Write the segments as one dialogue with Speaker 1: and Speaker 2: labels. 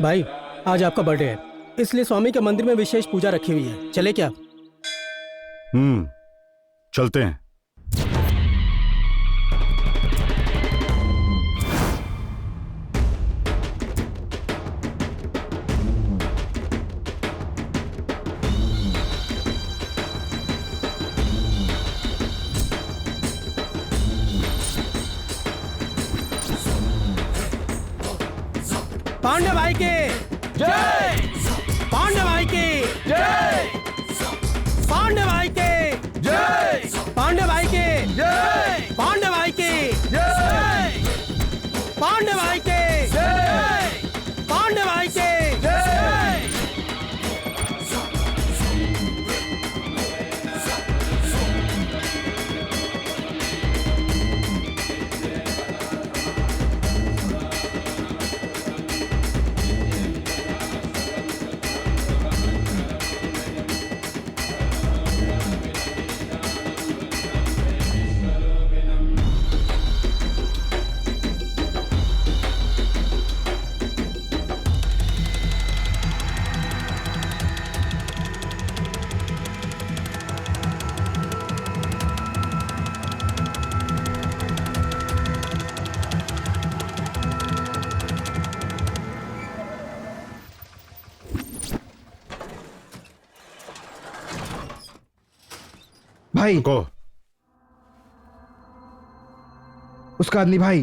Speaker 1: भाई आज आपका बर्थडे है, इसलिए स्वामी के मंदिर में विशेष पूजा रखी हुई है, चले क्या?
Speaker 2: चलते हैं।
Speaker 1: पांडे भाई के जय, पांडे भाई के जय, पांडे भाई के जय, पांडे भाई के जय, पांडे भाई के जय, पांडे भाई के जय, पांडे भाई के जय।
Speaker 3: भाई
Speaker 2: को
Speaker 3: उसका आदमी भाई।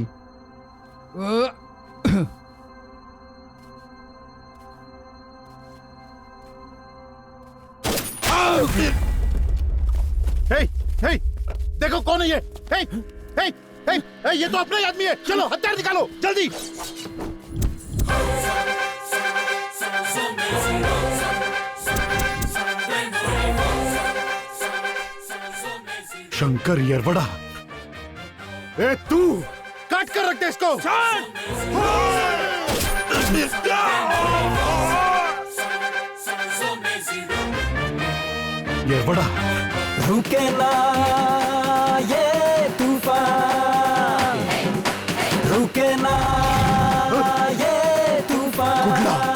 Speaker 2: हे, हे, देखो कौन है ये? हे, हे, हे, हे, ये तो अपना ही आदमी है। चलो हथियार निकालो जल्दी। शंकर येरवड़ा, ए तू काट कर रख दे इसको। येरवड़ा,
Speaker 4: रुके ना ये तूफान, रुके ना ये तूफान।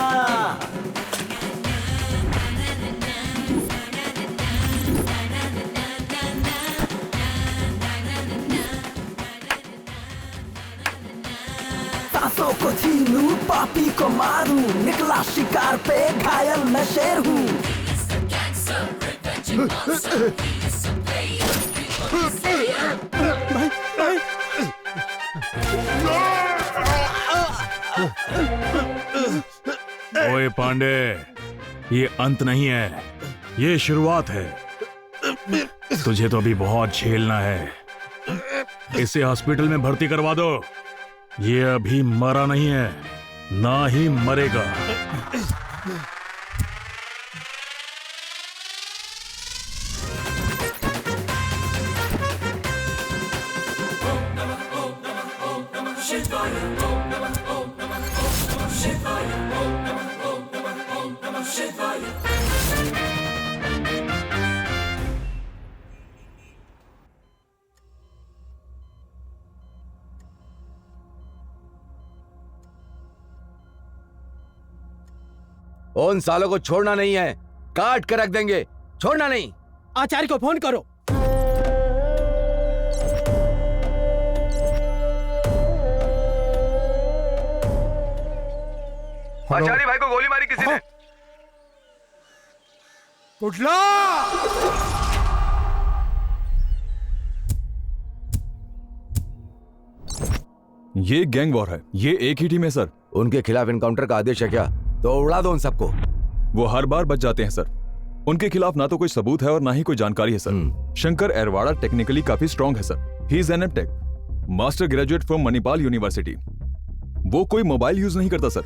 Speaker 4: सांसों को छीनूं, पापी को मारूं, निकला शिकार पे घायल मैं शेर हूँ।
Speaker 1: भाई भाई
Speaker 5: ओए पांडे, ये अंत नहीं है, ये शुरुआत है। तुझे तो अभी बहुत झेलना है। इसे हॉस्पिटल में भर्ती करवा दो। ये अभी मरा नहीं है, ना ही मरेगा।
Speaker 6: उन सालों को छोड़ना नहीं है, काट कर रख देंगे, छोड़ना नहीं।
Speaker 1: आचार्य को फोन करो।
Speaker 6: आचार्य भाई को गोली मारी किसी ने।
Speaker 2: कुठला?
Speaker 7: ये गैंग वॉर है, ये एक ही टीम है सर।
Speaker 6: उनके खिलाफ इनकाउंटर का आदेश है क्या? तो उड़ा दो उन सबको।
Speaker 7: वो हर बार बच जाते हैं सर। उनके खिलाफ ना तो कोई सबूत है और ना ही कोई जानकारी है सर। शंकर येरवाड़ा टेक्निकली काफी स्ट्रॉन्ग है sir. He is an MTech, master graduate from Manipal university. वो कोई मोबाइल यूज नहीं करता सर,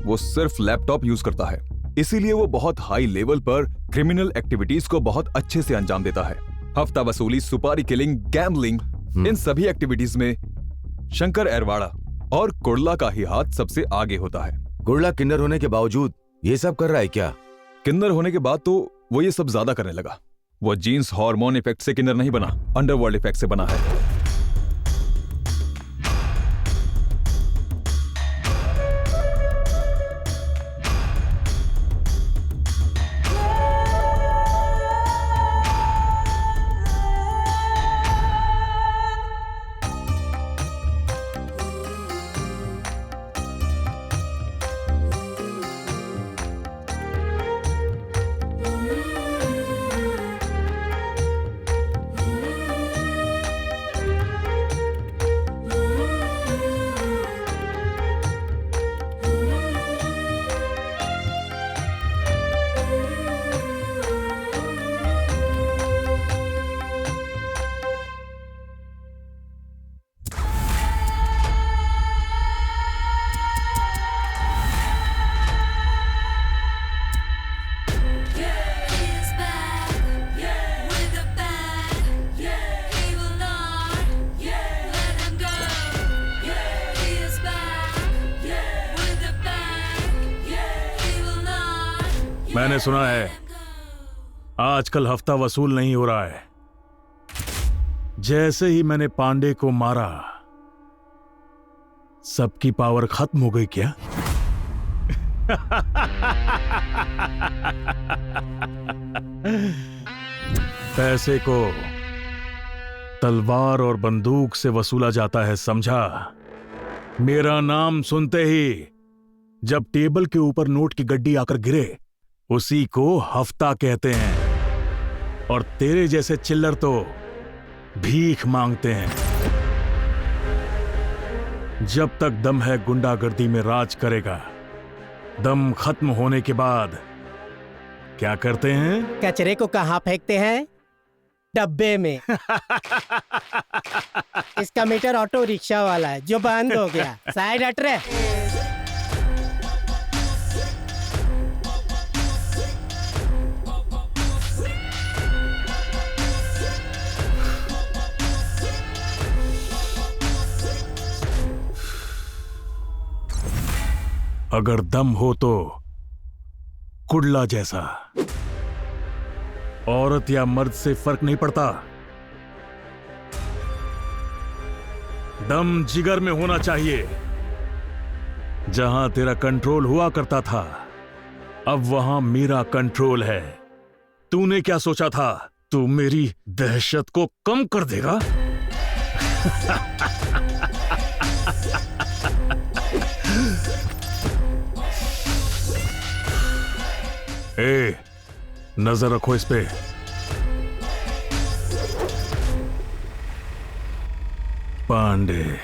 Speaker 7: वो सिर्फ लैपटॉप यूज करता है। इसीलिए वो बहुत हाई लेवल पर क्रिमिनल एक्टिविटीज को बहुत अच्छे से अंजाम देता है। हफ्ता वसूली, सुपारी किलिंग, गैम्बलिंग, इन सभी एक्टिविटीज में शंकर येरवाड़ा और कुर्ला का ही हाथ सबसे आगे होता है।
Speaker 6: कुर्ला किन्नर होने के बावजूद ये सब कर रहा है क्या?
Speaker 7: किन्नर होने के बाद तो वो ये सब ज्यादा करने लगा। वो जीन्स हार्मोन इफेक्ट से किन्नर नहीं बना, अंडरवर्ल्ड इफेक्ट से बना है।
Speaker 5: मैंने सुना है आजकल हफ्ता वसूल नहीं हो रहा है। जैसे ही मैंने पांडे को मारा सबकी पावर खत्म हो गई क्या? पैसे को तलवार और बंदूक से वसूला जाता है, समझा? मेरा नाम सुनते ही जब टेबल के ऊपर नोट की गड्डी आकर गिरे उसी को हफ्ता कहते हैं। और तेरे जैसे चिल्लर तो भीख मांगते हैं। जब तक दम है गुंडागर्दी में राज करेगा। दम खत्म होने के बाद क्या करते हैं?
Speaker 1: कचरे को कहाँ फेंकते हैं? डब्बे में। इसका मीटर ऑटो रिक्शा वाला है जो बंद हो गया। साइड हट रे।
Speaker 5: अगर दम हो तो कुड़ला जैसा। औरत या मर्द से फर्क नहीं पड़ता। दम जिगर में होना चाहिए। जहां तेरा कंट्रोल हुआ करता था अब वहां मेरा कंट्रोल है। तूने क्या सोचा था तू मेरी दहशत को कम कर देगा? ए, नजर रखो इस पे। पांडे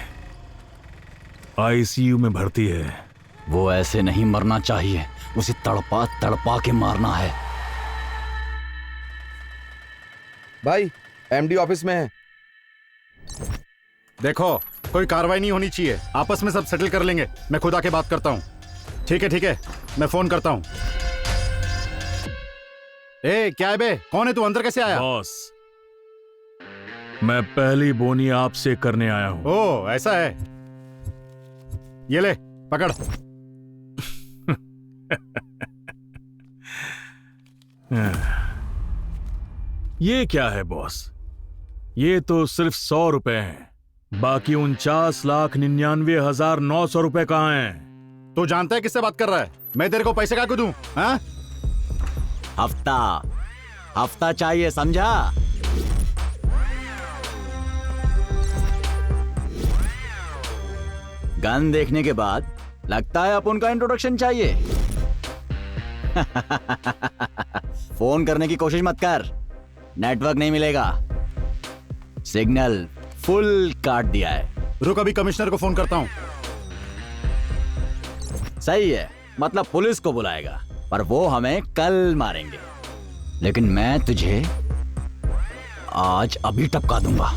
Speaker 5: आईसीयू में भर्ती है।
Speaker 8: वो ऐसे नहीं मरना चाहिए, उसे तड़पा तड़पा के मारना है।
Speaker 6: भाई एमडी ऑफिस में है।
Speaker 2: देखो कोई कार्रवाई नहीं होनी चाहिए, आपस में सब सेटल कर लेंगे। मैं खुद आके बात करता हूँ। ठीक है, मैं फोन करता हूँ। ए क्या है बे, कौन है तू? अंदर कैसे आया?
Speaker 5: बॉस, मैं पहली बोनी आपसे करने आया हूं।
Speaker 2: ओ ऐसा है, ये ले पकड़।
Speaker 5: ये क्या है बॉस? ये तो सिर्फ 100 रुपए हैं। बाकी 49,99,900 रुपए कहाँ हैं?
Speaker 2: तू जानता है किससे बात कर रहा है? मैं तेरे को पैसे क्या दूं? हाँ?
Speaker 8: हफ्ता चाहिए, समझा? गन देखने के बाद लगता है अपन का इंट्रोडक्शन चाहिए। फोन करने की कोशिश मत कर, नेटवर्क नहीं मिलेगा। सिग्नल फुल काट दिया है।
Speaker 2: रुक, अभी कमिश्नर को फोन करता हूं।
Speaker 8: सही है, मतलब पुलिस को बुलाएगा, पर वो हमें कल मारेंगे। लेकिन मैं तुझे आज अभी टपका दूंगा।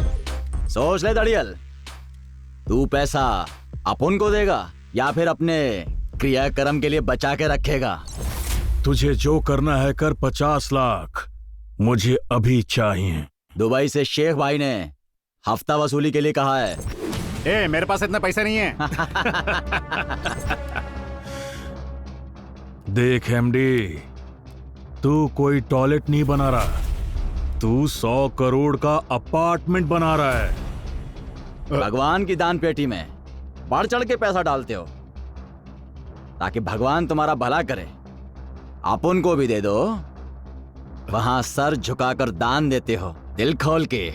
Speaker 8: सोच ले दड़ियल, तू पैसा अपन को देगा या फिर अपने क्रियाक्रम के लिए बचा के रखेगा?
Speaker 5: तुझे जो करना है कर। 50 लाख मुझे अभी चाहिए।
Speaker 8: दुबई से शेख भाई ने हफ्ता वसूली के लिए कहा है।
Speaker 2: ए मेरे पास इतने पैसे नहीं है।
Speaker 5: देख एमडी, तू कोई टॉयलेट नहीं बना रहा, तू 100 करोड़ का अपार्टमेंट बना रहा है।
Speaker 8: भगवान की दान पेटी में बढ़ चढ़ के पैसा डालते हो ताकि भगवान तुम्हारा भला करे। अपन को भी दे दो। वहां सर झुकाकर दान देते हो दिल खोल के,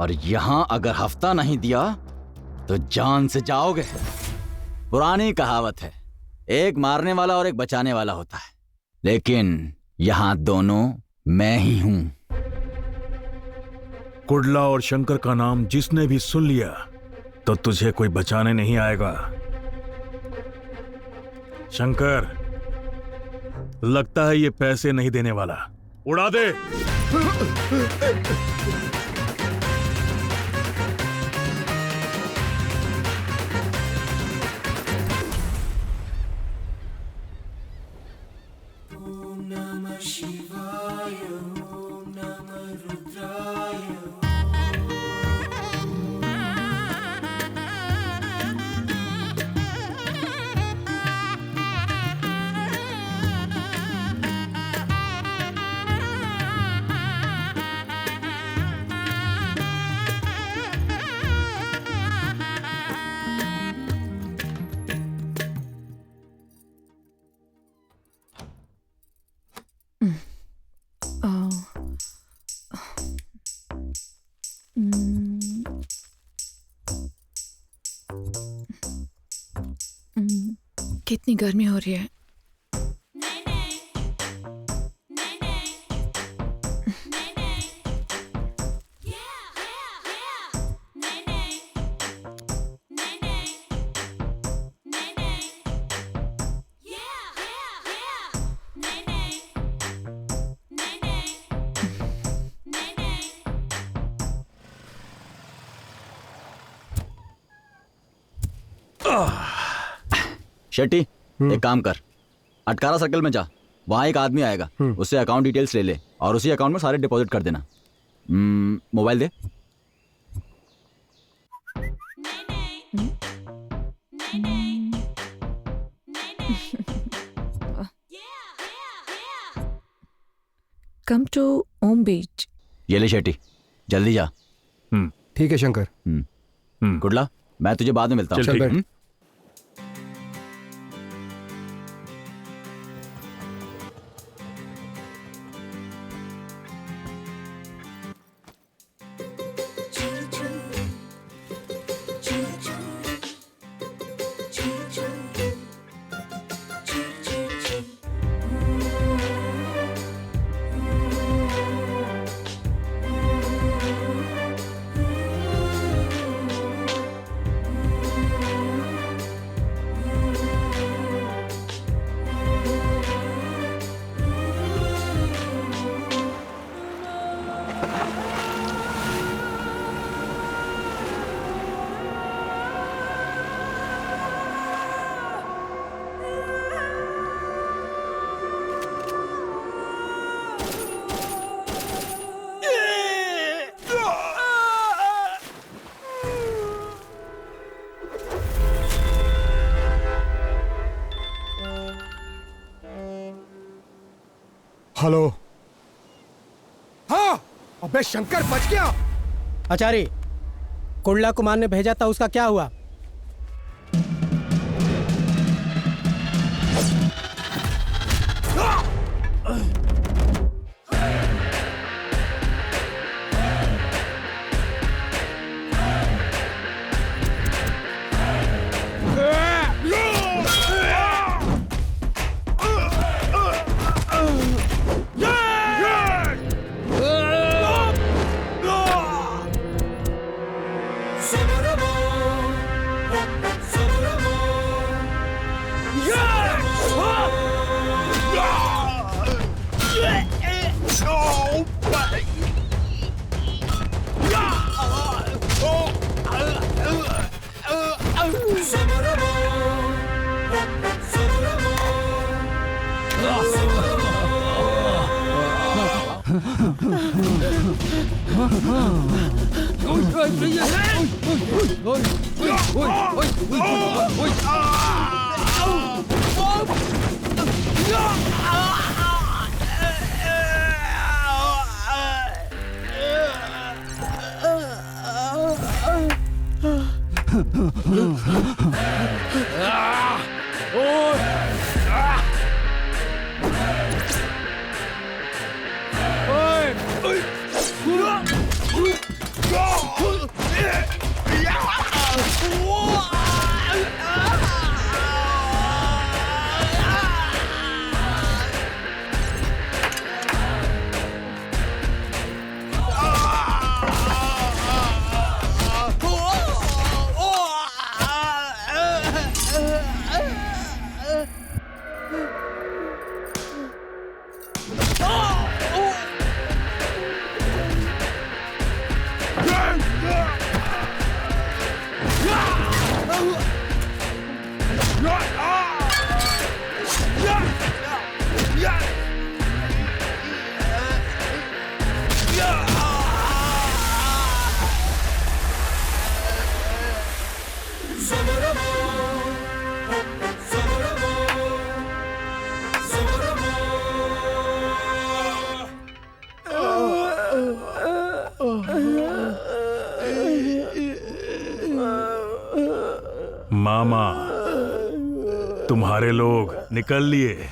Speaker 8: और यहां अगर हफ्ता नहीं दिया तो जान से जाओगे। पुरानी कहावत है, एक मारने वाला और एक बचाने वाला होता है, लेकिन यहां दोनों मैं ही हूं।
Speaker 5: कुडला और शंकर का नाम जिसने भी सुन लिया तो तुझे कोई बचाने नहीं आएगा। शंकर, लगता है ये पैसे नहीं देने वाला। उड़ा दे।
Speaker 9: कितनी गर्मी हो रही है।
Speaker 8: शेट्टी, एक काम कर, अटकारा सर्कल में जा, वहां एक आदमी आएगा, उससे अकाउंट डिटेल्स ले ले और उसी अकाउंट में सारे डिपॉजिट कर देना। मोबाइल दे।
Speaker 9: कम टू ओम बीच।
Speaker 8: ये ले शेट्टी, जल्दी जा।
Speaker 3: ठीक है शंकर।
Speaker 8: गुडला, मैं तुझे बाद में मिलता हूँ।
Speaker 3: चल बैठ।
Speaker 1: हेलो। हाँ, अबे शंकर बच गया। आचार्य, कुंडला कुमार ने भेजा था, उसका क्या हुआ?
Speaker 5: मामा, तुम्हारे लोग निकल लिए।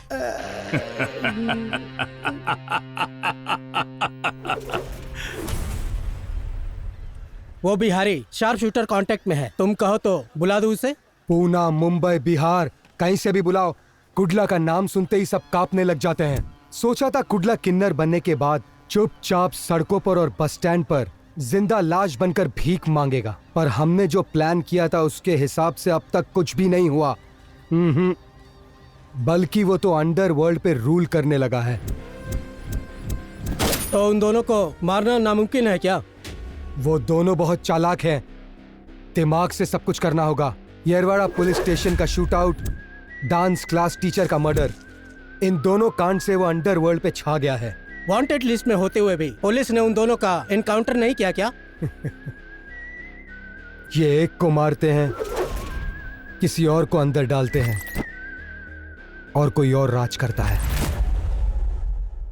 Speaker 1: वो बिहारी शार्प शूटर कांटेक्ट में है, तुम कहो तो बुला दूं उसे।
Speaker 3: पूना, मुंबई, बिहार कहीं से भी बुलाओ। कुडला का नाम सुनते ही सब कांपने लग जाते हैं। सोचा था कुडला किन्नर बनने के बाद चुपचाप सड़कों पर और बस स्टैंड पर जिंदा लाश बनकर भीख मांगेगा, पर हमने जो प्लान किया था उसके हिसाब से अब तक कुछ भी नहीं हुआ। बल्कि वो तो अंडरवर्ल्ड पे रूल करने लगा है।
Speaker 1: तो उन दोनों को मारना नामुमकिन है क्या?
Speaker 3: वो दोनों बहुत चालाक हैं। दिमाग से सब कुछ करना होगा। येरवाड़ा पुलिस स्टेशन का shoot out, dance class teacher का मर्डर, इन दोनों कांड से वो अंडरवर्ल्ड पे छा गया है।
Speaker 1: वांटेड लिस्ट में होते हुए भी पुलिस ने उन दोनों का एनकाउंटर नहीं किया क्या?
Speaker 3: ये एक को मारते हैं, किसी और को अंदर डालते हैं और कोई और राज करता है।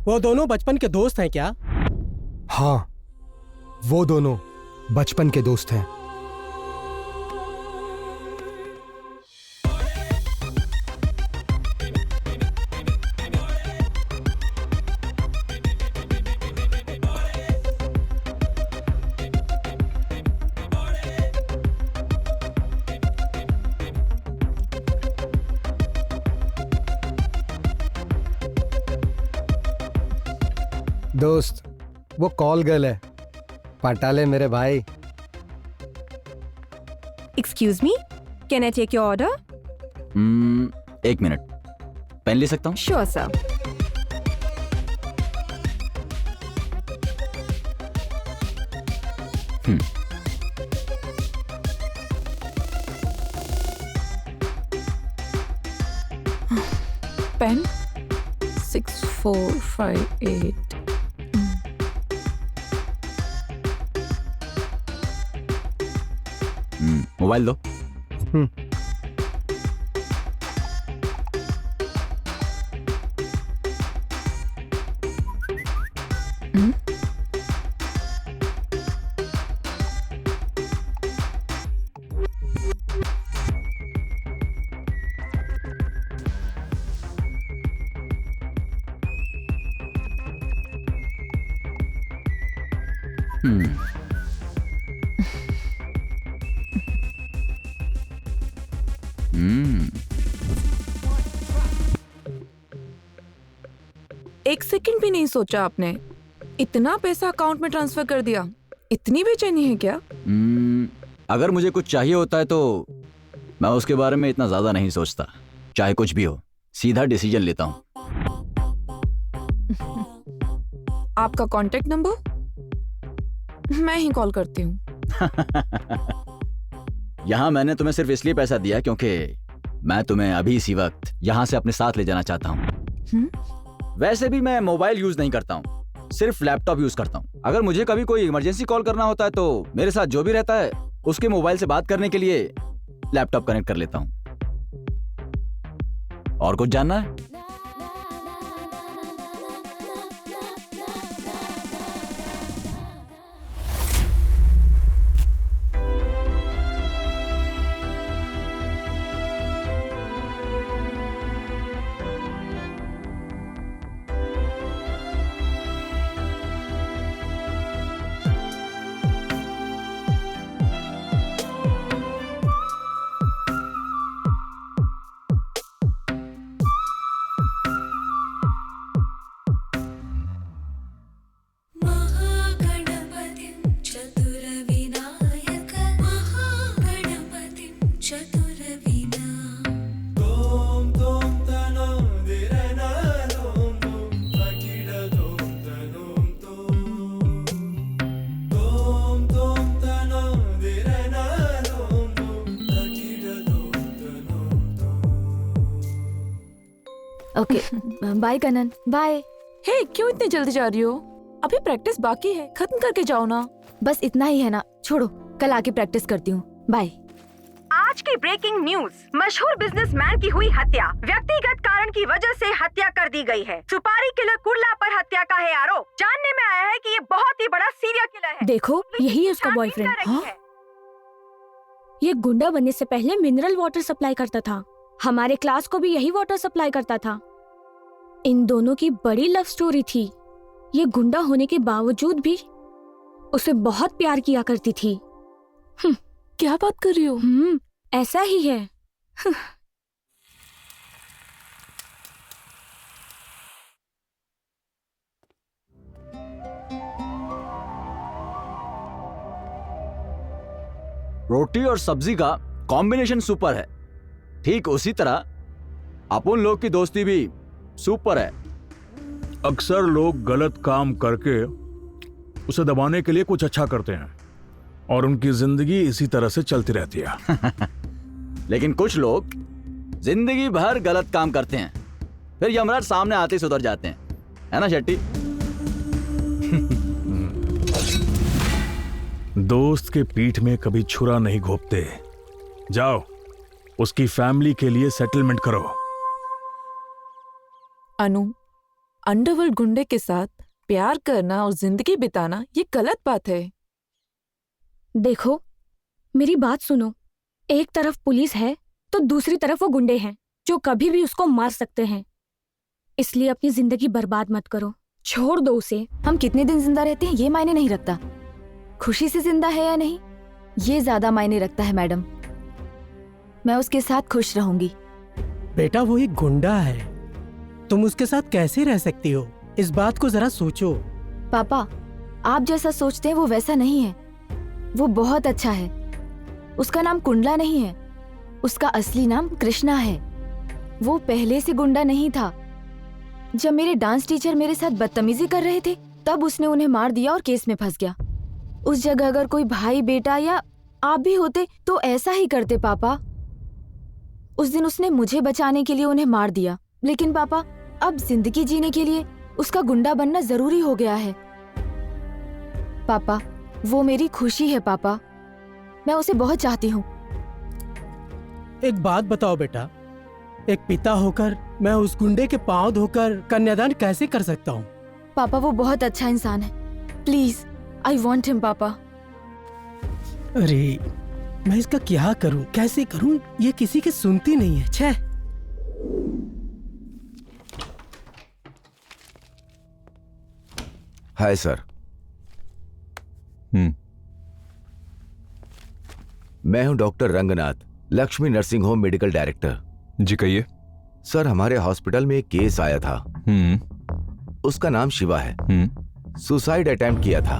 Speaker 1: वो दोनों बचपन के दोस्त हैं क्या?
Speaker 3: हाँ, वो दोनों बचपन के दोस्त हैं। दोस्त, वो कॉल गर्ल है। पटा ले मेरे भाई।
Speaker 10: Excuse me, can I take your order?
Speaker 8: एक मिनट, पेन ले सकता हूँ?
Speaker 10: Sure sir.
Speaker 9: पेन 6458।
Speaker 8: मोबाइल दो।
Speaker 9: एक सेकंड भी नहीं सोचा आपने? इतना पैसा अकाउंट में ट्रांसफर कर दिया। इतनी बेचैनी है क्या?
Speaker 8: अगर मुझे कुछ चाहिए होता है तो मैं उसके बारे में इतना ज्यादा नहीं सोचता। चाहे कुछ भी हो, सीधा डिसीजन लेता हूँ।
Speaker 9: आपका कांटेक्ट नंबर? मैं ही कॉल करती हूँ।
Speaker 8: यहाँ मैंने तुम्हें सिर्फ इसलिए पैसा दिया क्योंकि मैं तुम्हें अभी इसी वक्त यहाँ से अपने साथ ले जाना चाहता हूँ। वैसे भी मैं मोबाइल यूज नहीं करता हूँ, सिर्फ लैपटॉप यूज करता हूँ। अगर मुझे कभी कोई इमरजेंसी कॉल करना होता है तो मेरे साथ जो भी रहता है उसके मोबाइल से बात करने के लिए लैपटॉप कनेक्ट कर लेता हूँ। और कुछ जानना है?
Speaker 10: Okay, bye Kanan, bye.
Speaker 9: Hey, क्यों इतनी जल्दी जा रही हो? अभी प्रैक्टिस बाकी है, खत्म करके जाओ ना।
Speaker 10: बस इतना ही है ना, छोड़ो, कल आके प्रैक्टिस करती हूँ। बाय।
Speaker 11: आज की ब्रेकिंग न्यूज, मशहूर बिजनेसमैन की हुई हत्या। व्यक्तिगत कारण की वजह से हत्या कर दी गई है। सुपारी किलर कुडला पर हत्या का है आरोप। जानने में आया है कि ये बहुत ही बड़ा सीरियल किलर है।
Speaker 10: देखो, यही है उसका बॉयफ्रेंड। हाँ? ये गुंडा बनने से पहले मिनरल वाटर सप्लाई करता था। हमारे क्लास को भी यही वाटर सप्लाई करता था। इन दोनों की बड़ी लव स्टोरी थी। ये गुंडा होने के बावजूद भी उसे बहुत प्यार किया करती थी।
Speaker 9: क्या बात कर रही हो?
Speaker 10: ऐसा ही है।
Speaker 8: रोटी और सब्जी का कॉम्बिनेशन सुपर है। ठीक उसी तरह अपन लोग की दोस्ती भी सुपर है।
Speaker 5: अक्सर लोग गलत काम करके उसे दबाने के लिए कुछ अच्छा करते हैं और उनकी जिंदगी इसी तरह से चलती रहती है।
Speaker 8: लेकिन कुछ लोग जिंदगी भर गलत काम करते हैं, फिर यमराज सामने आते ही सुधर जाते हैं, है ना शेट्टी?
Speaker 5: दोस्त के पीठ में कभी छुरा नहीं घोंपते। जाओ उसकी फैमिली के लिए सेटलमेंट करो।
Speaker 9: अनु, अंडरवर्ल्ड गुंडे के साथ प्यार करना और जिंदगी बिताना ये गलत बात है।
Speaker 10: देखो मेरी बात सुनो, एक तरफ पुलिस है तो दूसरी तरफ वो गुंडे हैं जो कभी भी उसको मार सकते हैं। इसलिए अपनी जिंदगी बर्बाद मत करो, छोड़ दो उसे।
Speaker 12: हम कितने दिन जिंदा रहते हैं ये मायने नहीं रखता, खुशी से जिंदा है या नहीं ये ज्यादा मायने रखता है मैडम। मैं उसके साथ खुश रहूंगी।
Speaker 1: बेटा वो एक गुंडा है, तुम उसके साथ कैसे रह सकती हो? इस बात को जरा सोचो।
Speaker 12: पापा आप जैसा सोचते हैं वो वैसा नहीं है, वो बहुत अच्छा है। उसका नाम कुंडला नहीं है, उसका असली नाम कृष्णा है। वो पहले से गुंडा नहीं था। जब मेरे डांस टीचर मेरे साथ बदतमीजी कर रहे थे तब उसने उन्हें मार दिया और केस में फंस गया। उस जगह अगर कोई भाई बेटा या आप भी होते तो ऐसा ही करते पापा। उस दिन उसने मुझे बचाने के लिए उन्हें मार दिया, लेकिन पापा अब जिंदगी जीने के लिए उसका गुंडा बनना जरूरी हो गया है। पापा वो मेरी खुशी है पापा, मैं उसे बहुत चाहती हूँ।
Speaker 1: एक बात बताओ बेटा, एक पिता होकर मैं उस गुंडे के पांव धोकर कन्यादान कैसे कर सकता हूँ?
Speaker 12: पापा वो बहुत अच्छा इंसान है, प्लीज आई वॉन्ट हिम पापा।
Speaker 1: अरे मैं इसका क्या करूं, कैसे करूं? ये किसी की सुनती नहीं है। छे
Speaker 6: हाय सर। मैं हूं doctor Ranganath, Lakshmi nursing home medical director.
Speaker 7: जी कहिए।
Speaker 6: सर हमारे हॉस्पिटल में एक केस आया था। उसका नाम शिवा है। सुसाइड अटेम्प्ट किया था।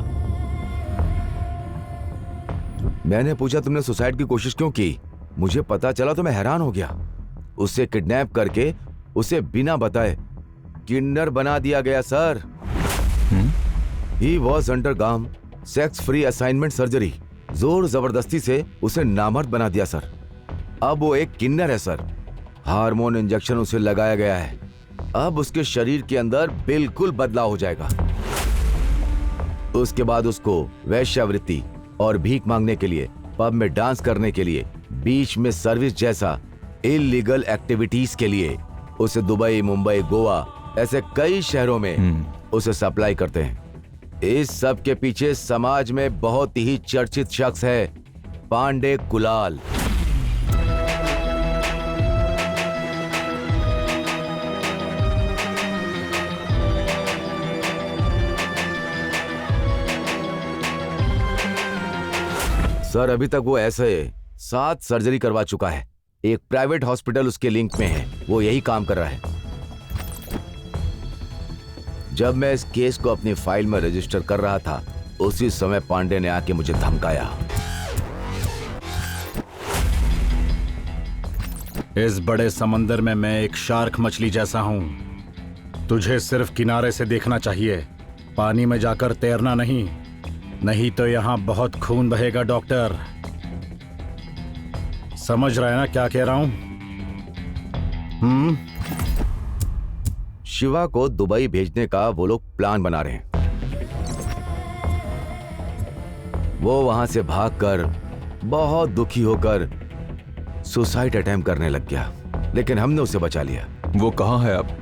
Speaker 6: मैंने पूछा तुमने सुसाइड की कोशिश क्यों की? मुझे पता चला तो मैं हैरान हो गया। उसे किडनैप करके उसे बिना बताए किन्नर बना दिया गया sir. He was undergone sex free assignment surgery. जोर जबरदस्ती से उसे नामर्द बना दिया सर। अब वो एक किन्नर है सर। हार्मोन इंजेक्शन उसे लगाया गया है। अब उसके शरीर के अंदर बिल्कुल बदलाव हो जाएगा। उसके बाद उसको वैश्यावृत्ति और भीख मांगने के लिए, पब में डांस करने के लिए, बीच में सर्विस जैसा इलीगल एक्टिविटीज के लिए उसे दुबई, मुंबई, गोवा ऐसे कई शहरों में उसे सप्लाई करते हैं। इस सब के पीछे समाज में बहुत ही चर्चित शख्स है पांडे कुलाल। सर अभी तक वो ऐसे 7 सर्जरी करवा चुका है। एक प्राइवेट हॉस्पिटल उसके लिंक में है, वो यही काम कर रहा है। जब मैं इस केस को अपनी फाइल में रजिस्टर कर रहा था उसी समय पांडे ने आके मुझे धमकाया।
Speaker 2: इस बड़े समंदर में मैं एक शार्क मछली जैसा हूं। तुझे सिर्फ किनारे से देखना चाहिए, पानी में जाकर तैरना नहीं, नहीं तो यहां बहुत खून बहेगा डॉक्टर। समझ रहे हैं ना क्या कह रहा हूं?
Speaker 6: शिवा को दुबई भेजने का वो लोग प्लान बना रहे हैं। वो वहां से भागकर बहुत दुखी होकर सुसाइड अटेम्प्ट करने लग गया, लेकिन हमने उसे बचा लिया।
Speaker 7: वो कहां है अब?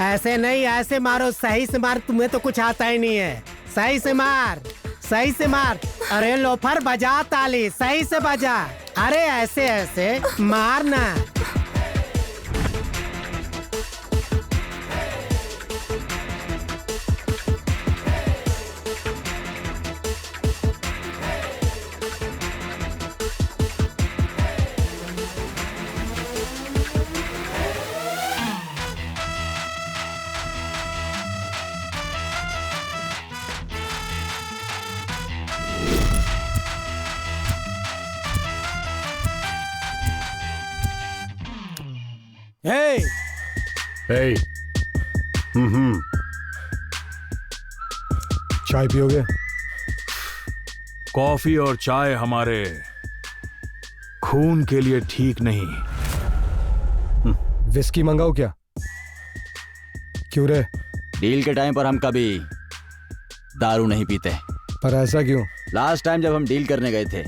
Speaker 1: ऐसे नहीं, ऐसे मारो, सही से मार, तुम्हें तो कुछ आता ही नहीं है। सही से मार, सही से मार। अरे लोफर बजा ताली, सही से बजा। अरे ऐसे ऐसे मारना।
Speaker 3: Hey!
Speaker 2: Hey.
Speaker 3: चाय पियोगे?
Speaker 5: कॉफी और चाय हमारे खून के लिए ठीक नहीं।
Speaker 3: विस्की मंगाओ क्या? क्यों रे?
Speaker 8: डील के टाइम पर हम कभी दारू नहीं पीते।
Speaker 3: पर ऐसा क्यों?
Speaker 8: लास्ट टाइम जब हम डील करने गए थे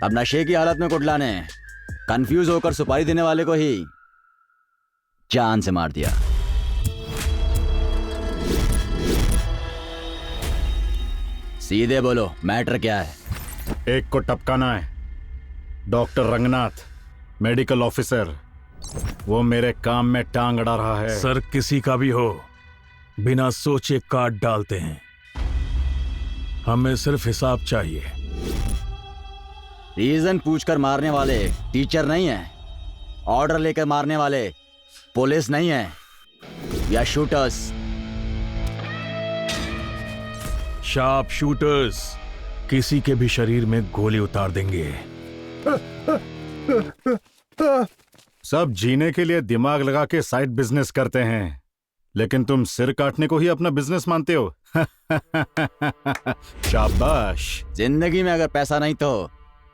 Speaker 8: तब नशे की हालत में कुडला ने कंफ्यूज होकर सुपारी देने वाले को ही जान से मार दिया। सीधे बोलो, मैटर क्या है?
Speaker 2: एक को टपकाना है। डॉक्टर रंगनाथ, मेडिकल ऑफिसर, वो मेरे काम में टांग अड़ा रहा है।
Speaker 5: सर, किसी का भी हो, बिना सोचे काट डालते हैं। हमें सिर्फ हिसाब चाहिए।
Speaker 8: रीजन पूछकर मारने वाले टीचर नहीं है, ऑर्डर लेकर मारने वाले पुलिस नहीं है या शूटर्स।
Speaker 5: शार्प शूटर्स किसी के भी शरीर में गोली उतार देंगे।
Speaker 2: सब जीने के लिए दिमाग लगा के साइड बिजनेस करते हैं, लेकिन तुम सिर काटने को ही अपना बिजनेस मानते हो। शाबाश।
Speaker 8: जिंदगी में अगर पैसा नहीं तो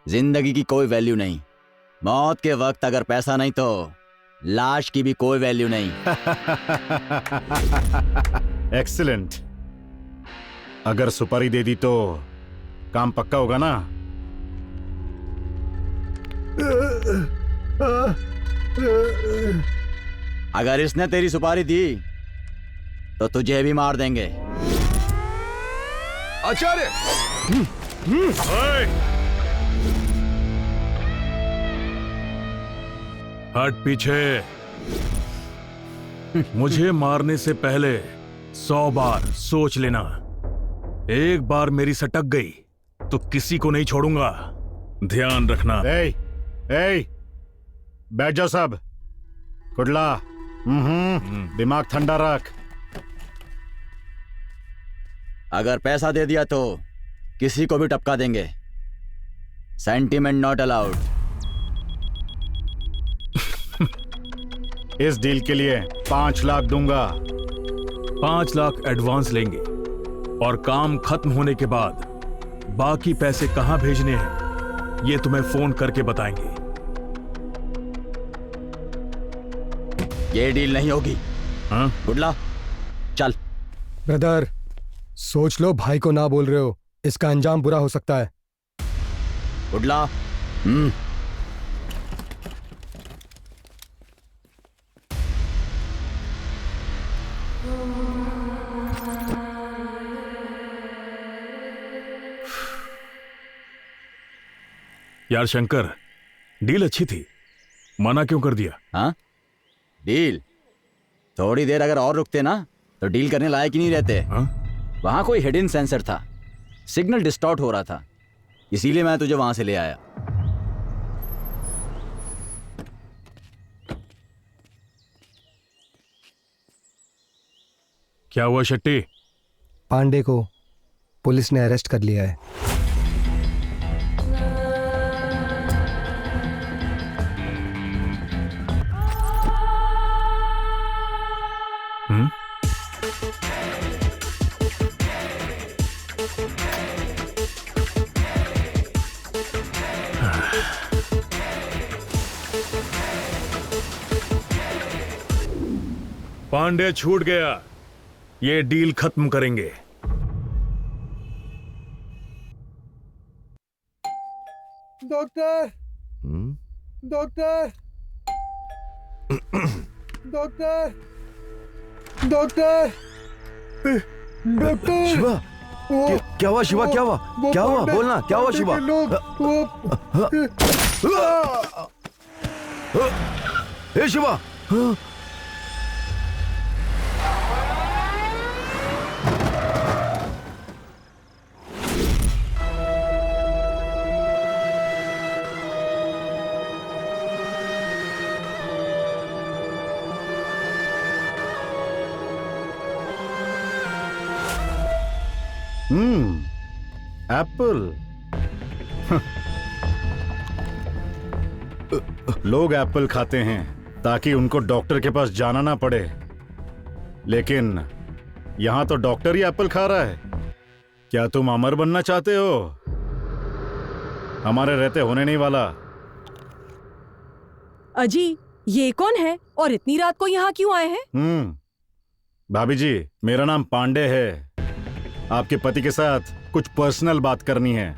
Speaker 8: जिंदगी की कोई वैल्यू नहीं। मौत के वक्त अगर पैसा नहीं तो लाश की भी कोई वैल्यू नहीं।
Speaker 2: एक्सीलेंट। अगर सुपारी दे दी तो काम पक्का होगा ना?
Speaker 8: अगर इसने तेरी सुपारी दी तो तुझे भी मार देंगे।
Speaker 7: आचार्य!
Speaker 5: हट पीछे। मुझे मारने से पहले 100 बार सोच लेना। एक बार मेरी सटक गई तो किसी को नहीं छोड़ूंगा, ध्यान रखना।
Speaker 2: बैठ जाओ सब। कुडला, दिमाग ठंडा रख।
Speaker 8: अगर पैसा दे दिया तो किसी को भी टपका देंगे। Sentiment not allowed.
Speaker 2: इस डील के लिए 5 लाख दूंगा।
Speaker 5: 5 लाख एडवांस लेंगे और काम खत्म होने के बाद बाकी पैसे कहां भेजने हैं ये तुम्हें फोन करके बताएंगे।
Speaker 8: ये डील नहीं होगी।
Speaker 5: हाँ?
Speaker 8: गुडला, चल।
Speaker 3: ब्रदर, सोच लो, भाई को ना बोल रहे हो, इसका अंजाम बुरा हो सकता है।
Speaker 8: गुडला।
Speaker 5: यार शंकर, डील अच्छी थी, मना क्यों कर दिया?
Speaker 8: हाँ? डील थोड़ी देर अगर और रुकते ना तो डील करने लायक ही नहीं रहते।
Speaker 5: हाँ?
Speaker 8: वहां कोई हिडन सेंसर था, सिग्नल डिस्टॉर्ट हो रहा था, इसीलिए मैं तुझे वहां से ले आया।
Speaker 5: क्या हुआ शेट्टी?
Speaker 3: पांडे को पुलिस ने अरेस्ट कर लिया है।
Speaker 5: पांडे छूट गया, ये डील खत्म करेंगे।
Speaker 3: Doctor, doctor, doctor, doctor doctor
Speaker 6: Shiva क्या हुआ शिवा? क्या हुआ? क्या हुआ? बोलना, क्या हुआ शिवा? हे शिवा!
Speaker 2: एप्पल। लोग एप्पल खाते हैं ताकि उनको डॉक्टर के पास जाना ना पड़े, लेकिन यहां तो डॉक्टर ही एप्पल खा रहा है। क्या तुम अमर बनना चाहते हो? हमारे रहते होने नहीं वाला।
Speaker 13: अजी, ये कौन है और इतनी रात को यहाँ क्यों आए हैं?
Speaker 2: भाभी जी, मेरा नाम पांडे है। आपके पति के साथ कुछ पर्सनल बात करनी है।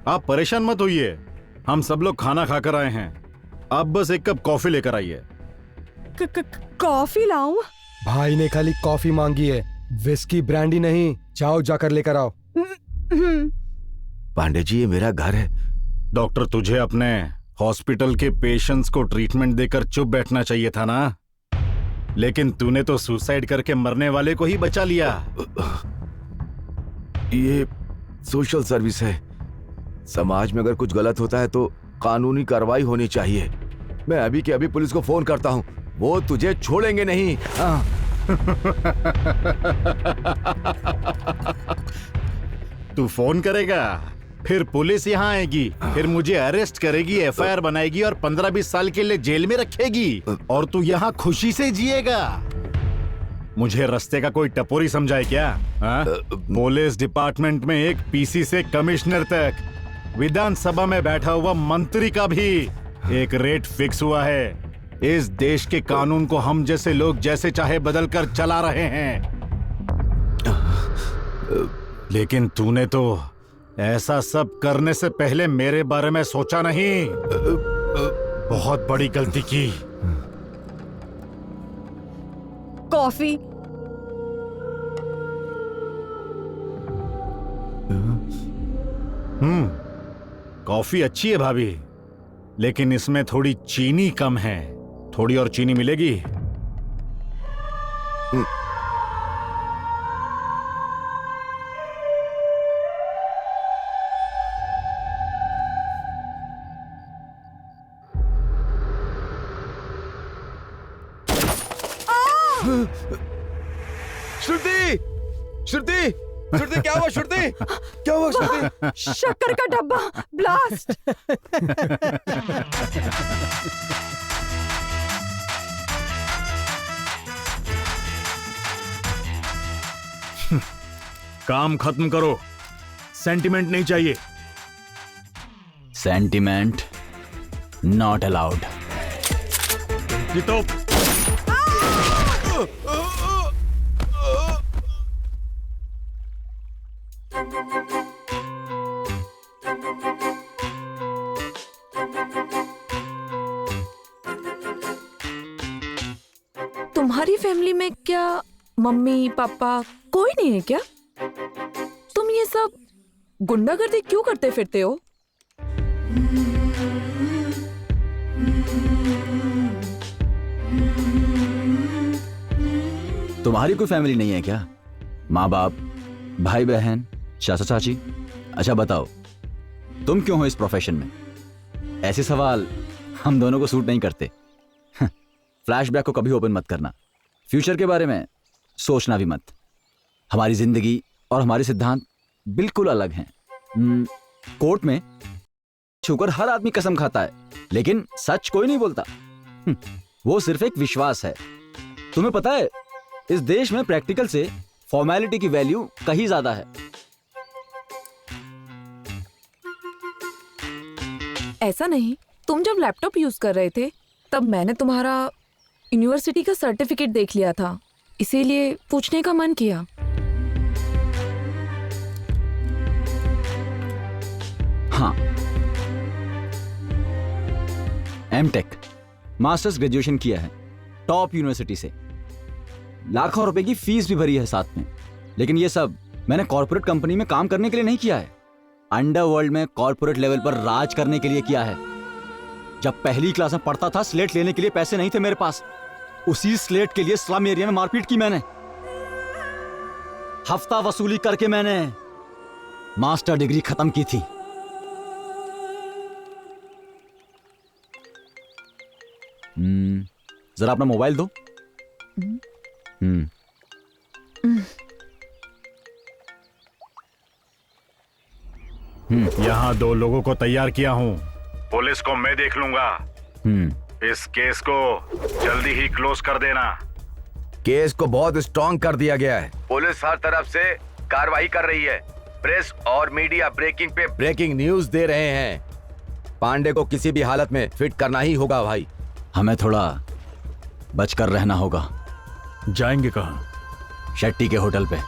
Speaker 2: आप परेशान मत होइए, हम सब लोग खाना खाकर आए हैं। आप बस एक कप कॉफी लेकर आइए।
Speaker 13: कॉफी लाऊं?
Speaker 3: भाई ने खाली कॉफी मांगी है, विस्की ब्रांडी नहीं। जाओ जाकर लेकर आओ।
Speaker 6: पांडे जी, ये मेरा घर है।
Speaker 2: डॉक्टर, तुझे अपने हॉस्पिटल के पेशेंट्स को ट्रीटमेंट देकर चुप बैठना चाहिए था ना, लेकिन तूने तो सुसाइड करके मरने वाले को ही बचा लिया।
Speaker 6: ये सोशल सर्विस है। समाज में अगर कुछ गलत होता है तो कानूनी कार्रवाई होनी चाहिए। मैं अभी के अभी पुलिस को फोन करता हूँ, वो तुझे छोड़ेंगे नहीं।
Speaker 2: तू फोन करेगा, फिर पुलिस यहाँ आएगी, फिर मुझे अरेस्ट करेगी, एफआईआर बनाएगी और 15-20 साल के लिए जेल में रखेगी, और तू यहाँ खुशी से जिएगा। मुझे रास्ते का कोई टपोरी समझाए क्या? पुलिस डिपार्टमेंट में एक पीसी से कमिश्नर तक, विधानसभा में बैठा हुआ मंत्री का भी एक रेट फिक्स हुआ है। इस देश के कानून को हम जैसे लोग जैसे चाहे बदल कर चला रहे हैं, लेकिन तूने तो ऐसा सब करने से पहले मेरे बारे में सोचा नहीं। बहुत बड़ी गलती की।
Speaker 13: कॉफी।
Speaker 2: कॉफी अच्छी है भाभी, लेकिन इसमें थोड़ी चीनी कम है। थोड़ी और चीनी मिलेगी?
Speaker 6: श्रुति! श्रुति! श्रुति, क्या हुआ श्रुति? क्या हुआ श्रुति?
Speaker 13: शक्कर का डब्बा ब्लास्ट।
Speaker 5: काम खत्म करो, सेंटिमेंट नहीं चाहिए।
Speaker 8: Sentiment not allowed.
Speaker 5: जीतो।
Speaker 9: तुम्हारी फैमिली में क्या मम्मी पापा कोई नहीं है क्या? तुम ये सब गुंडागर्दी क्यों करते फिरते हो?
Speaker 8: तुम्हारी कोई फैमिली नहीं है क्या? माँ बाप, भाई बहन, चाचा चाची? अच्छा बताओ, तुम क्यों हो इस प्रोफेशन में? ऐसे सवाल हम दोनों को सूट नहीं करते। फ्लैशबैक को कभी ओपन मत करना, फ्यूचर के बारे में सोचना भी मत। हमारी जिंदगी और हमारे सिद्धांत बिल्कुल अलग हैं। कोर्ट में छूकर हर आदमी कसम खाता है, लेकिन सच कोई नहीं बोलता। वो सिर्फ एक विश्वास है। तुम्हें पता है, इस देश में प्रैक्टिकल से फॉर्मेलिटी की वैल्यू कहीं ज्यादा है।
Speaker 9: ऐसा नहीं, तुम जब लैपटॉप यूज कर रहे थे तब मैंने तुम्हारा यूनिवर्सिटी का सर्टिफिकेट देख लिया था, इसीलिए पूछने का मन किया।
Speaker 8: हाँ, एमटेक मास्टर्स ग्रेजुएशन किया है टॉप यूनिवर्सिटी से। लाखों रुपए की फीस भी भरी है साथ में। लेकिन ये सब मैंने कॉर्पोरेट कंपनी में काम करने के लिए नहीं किया है, अंडरवर्ल्ड में कॉर्पोरेट लेवल पर राज करने के लिए किया है। जब पहली क्लास में पढ़ता था, स्लेट लेने के लिए पैसे नहीं थे मेरे पास। उसी स्लेट के लिए स्लम एरिया में मारपीट की मैंने। हफ्ता वसूली करके मैंने मास्टर डिग्री खत्म की थी। जरा अपना मोबाइल दो।
Speaker 2: यहाँ 2 लोगों को तैयार किया हूँ, पुलिस को मैं देख लूंगा। इस केस को जल्दी ही क्लोज कर देना।
Speaker 6: केस को बहुत स्ट्रॉन्ग कर दिया गया है, पुलिस हर तरफ से कार्रवाई कर रही है, प्रेस और मीडिया ब्रेकिंग पे ब्रेकिंग न्यूज दे रहे हैं। पांडे को किसी भी हालत में फिट करना ही होगा भाई।
Speaker 8: हमें थोड़ा बचकर रहना होगा।
Speaker 5: जाएंगे कहाँ?
Speaker 8: शेट्टी के होटल पे।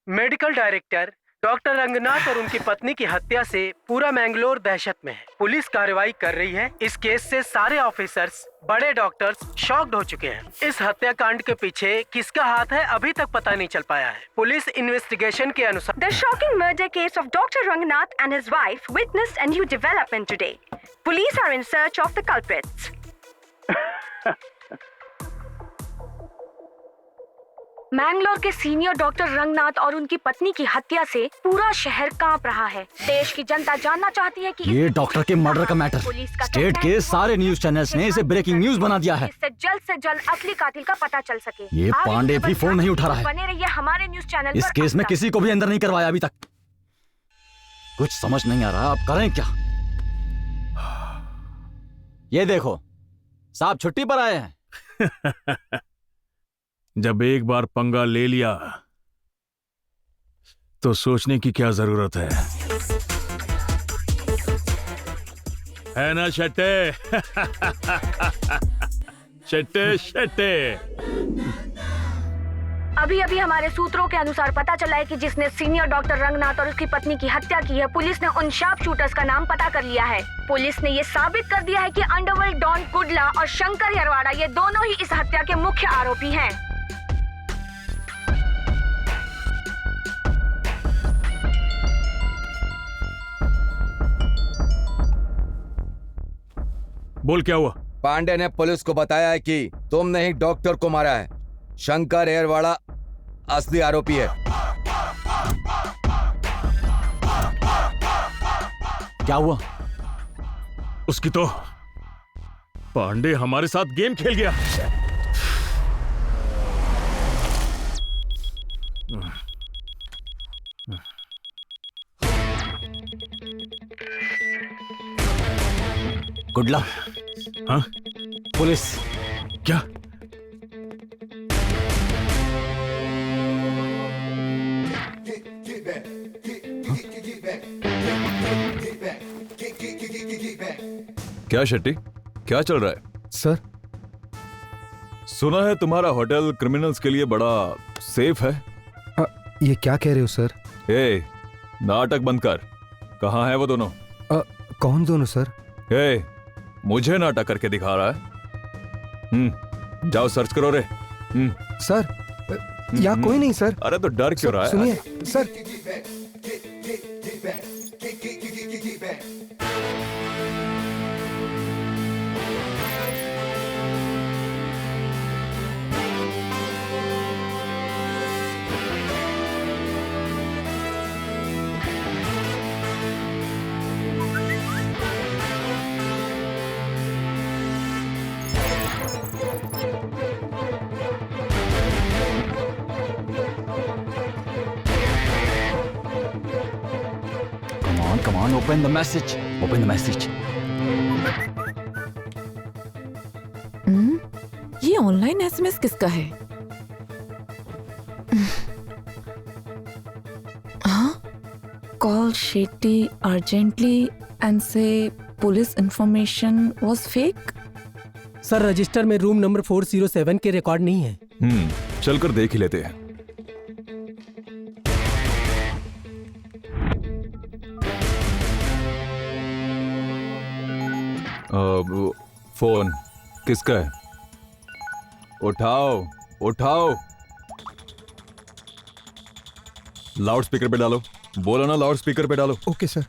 Speaker 1: मेडिकल डायरेक्टर डॉक्टर रंगनाथ और उनकी पत्नी की हत्या से पूरा मैंगलोर दहशत में है। पुलिस कार्रवाई कर रही है। इस केस से सारे ऑफिसर्स, बड़े डॉक्टर्स शॉक्ड हो चुके हैं। इस हत्याकांड के पीछे किसका हाथ है अभी तक पता नहीं चल पाया है। पुलिस इन्वेस्टिगेशन के अनुसार
Speaker 11: The shocking murder case of Dr. Rangnath and his wife witnessed a new development today. Police are in search of the culprits.
Speaker 10: Mangalore के सीनियर डॉक्टर रंगनाथ और उनकी पत्नी की हत्या से पूरा शहर कांप रहा है। देश की जनता जानना चाहती है कि
Speaker 8: ये डॉक्टर के मर्डर का मैटर स्टेट के सारे न्यूज चैनल्स ने इसे ब्रेकिंग न्यूज बना दिया है।
Speaker 10: इससे जल्द असली कातिल का पता चल सके।
Speaker 8: ये पांडे भी फोन नहीं उठा रहा है।
Speaker 10: बने रहिए हमारे न्यूज चैनल
Speaker 8: इस केस में किसी को भी अंदर नहीं करवाया अभी तक। कुछ समझ नहीं आ रहा, अब करें क्या? ये देखो, साहब छुट्टी पर आए हैं।
Speaker 5: जब एक बार पंगा ले लिया तो सोचने की क्या जरूरत है ना शेट्टे? शेट्टे शेट्टे।
Speaker 10: अभी हमारे सूत्रों के अनुसार पता चला है कि जिसने सीनियर डॉक्टर रंगनाथ और उसकी पत्नी की हत्या की है, पुलिस ने उन शार्प शूटर्स का नाम पता कर लिया है। पुलिस ने ये साबित कर दिया है कि अंडरवर्ल्ड डॉन कुडला और शंकर यरवाड़ा ये दोनों ही इस हत्या के मुख्य आरोपी हैं।
Speaker 5: बोल क्या हुआ?
Speaker 6: पांडे ने पुलिस को बताया है कि तुमने ही डॉक्टर को मारा है। शंकर एयरवाड़ा असली आरोपी है।
Speaker 8: क्या हुआ?
Speaker 5: उसकी तो पांडे हमारे साथ गेम खेल गया।
Speaker 8: गुडला।
Speaker 5: हाँ?
Speaker 8: पुलिस।
Speaker 5: क्या?
Speaker 7: क्या शेट्टी, क्या चल रहा है?
Speaker 3: सर,
Speaker 7: सुना है तुम्हारा होटल क्रिमिनल्स के लिए बड़ा सेफ है।
Speaker 3: ये क्या कह रहे हो सर?
Speaker 7: ए, नाटक बंद कर। कहाँ है वो दोनों?
Speaker 3: कौन दोनों सर?
Speaker 7: ए, मुझे नाटक करके दिखा रहा है। जाओ सर्च करो रे।
Speaker 3: सर, यहाँ कोई नहीं सर।
Speaker 7: अरे तो डर क्यों रहा है?
Speaker 3: सुनिए sir.
Speaker 8: Come on, open the message. Open the message.
Speaker 9: ये ऑनलाइन एसएमएस किसका है? हाँ? Call Shetty urgently and say police information was fake?
Speaker 1: Sir register में रूम नंबर 407 के रिकॉर्ड नहीं है।
Speaker 7: चलकर देख ही लेते हैं। फोन किसका है? उठाओ उठाओ, लाउड स्पीकर पे डालो। बोलो ना, लाउड स्पीकर पे डालो।
Speaker 3: Okay sir.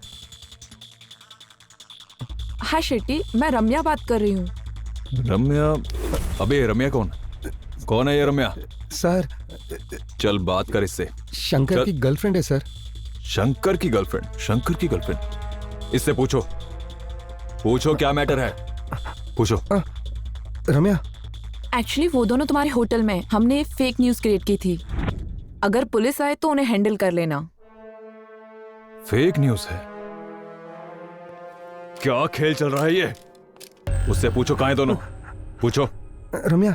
Speaker 9: हाँ शेट्टी, मैं रम्या बात कर रही हूँ।
Speaker 7: रम्या? अबे रम्या कौन? कौन है ये रम्या?
Speaker 3: सर
Speaker 7: चल बात कर इससे।
Speaker 3: शंकर
Speaker 7: चल।
Speaker 3: की गर्लफ्रेंड है सर।
Speaker 7: शंकर की गर्लफ्रेंड? शंकर की गर्लफ्रेंड? इससे पूछो, पूछो क्या मैटर है, पूछो।
Speaker 3: रम्या,
Speaker 9: एक्चुअली वो दोनों तुम्हारे होटल में हमने फेक न्यूज क्रिएट की थी। अगर पुलिस आए तो उन्हें हैंडल कर लेना।
Speaker 7: फेक न्यूज है? क्या खेल चल रहा है ये? उससे पूछो कहाँ है दोनों, पूछो।
Speaker 3: रम्या,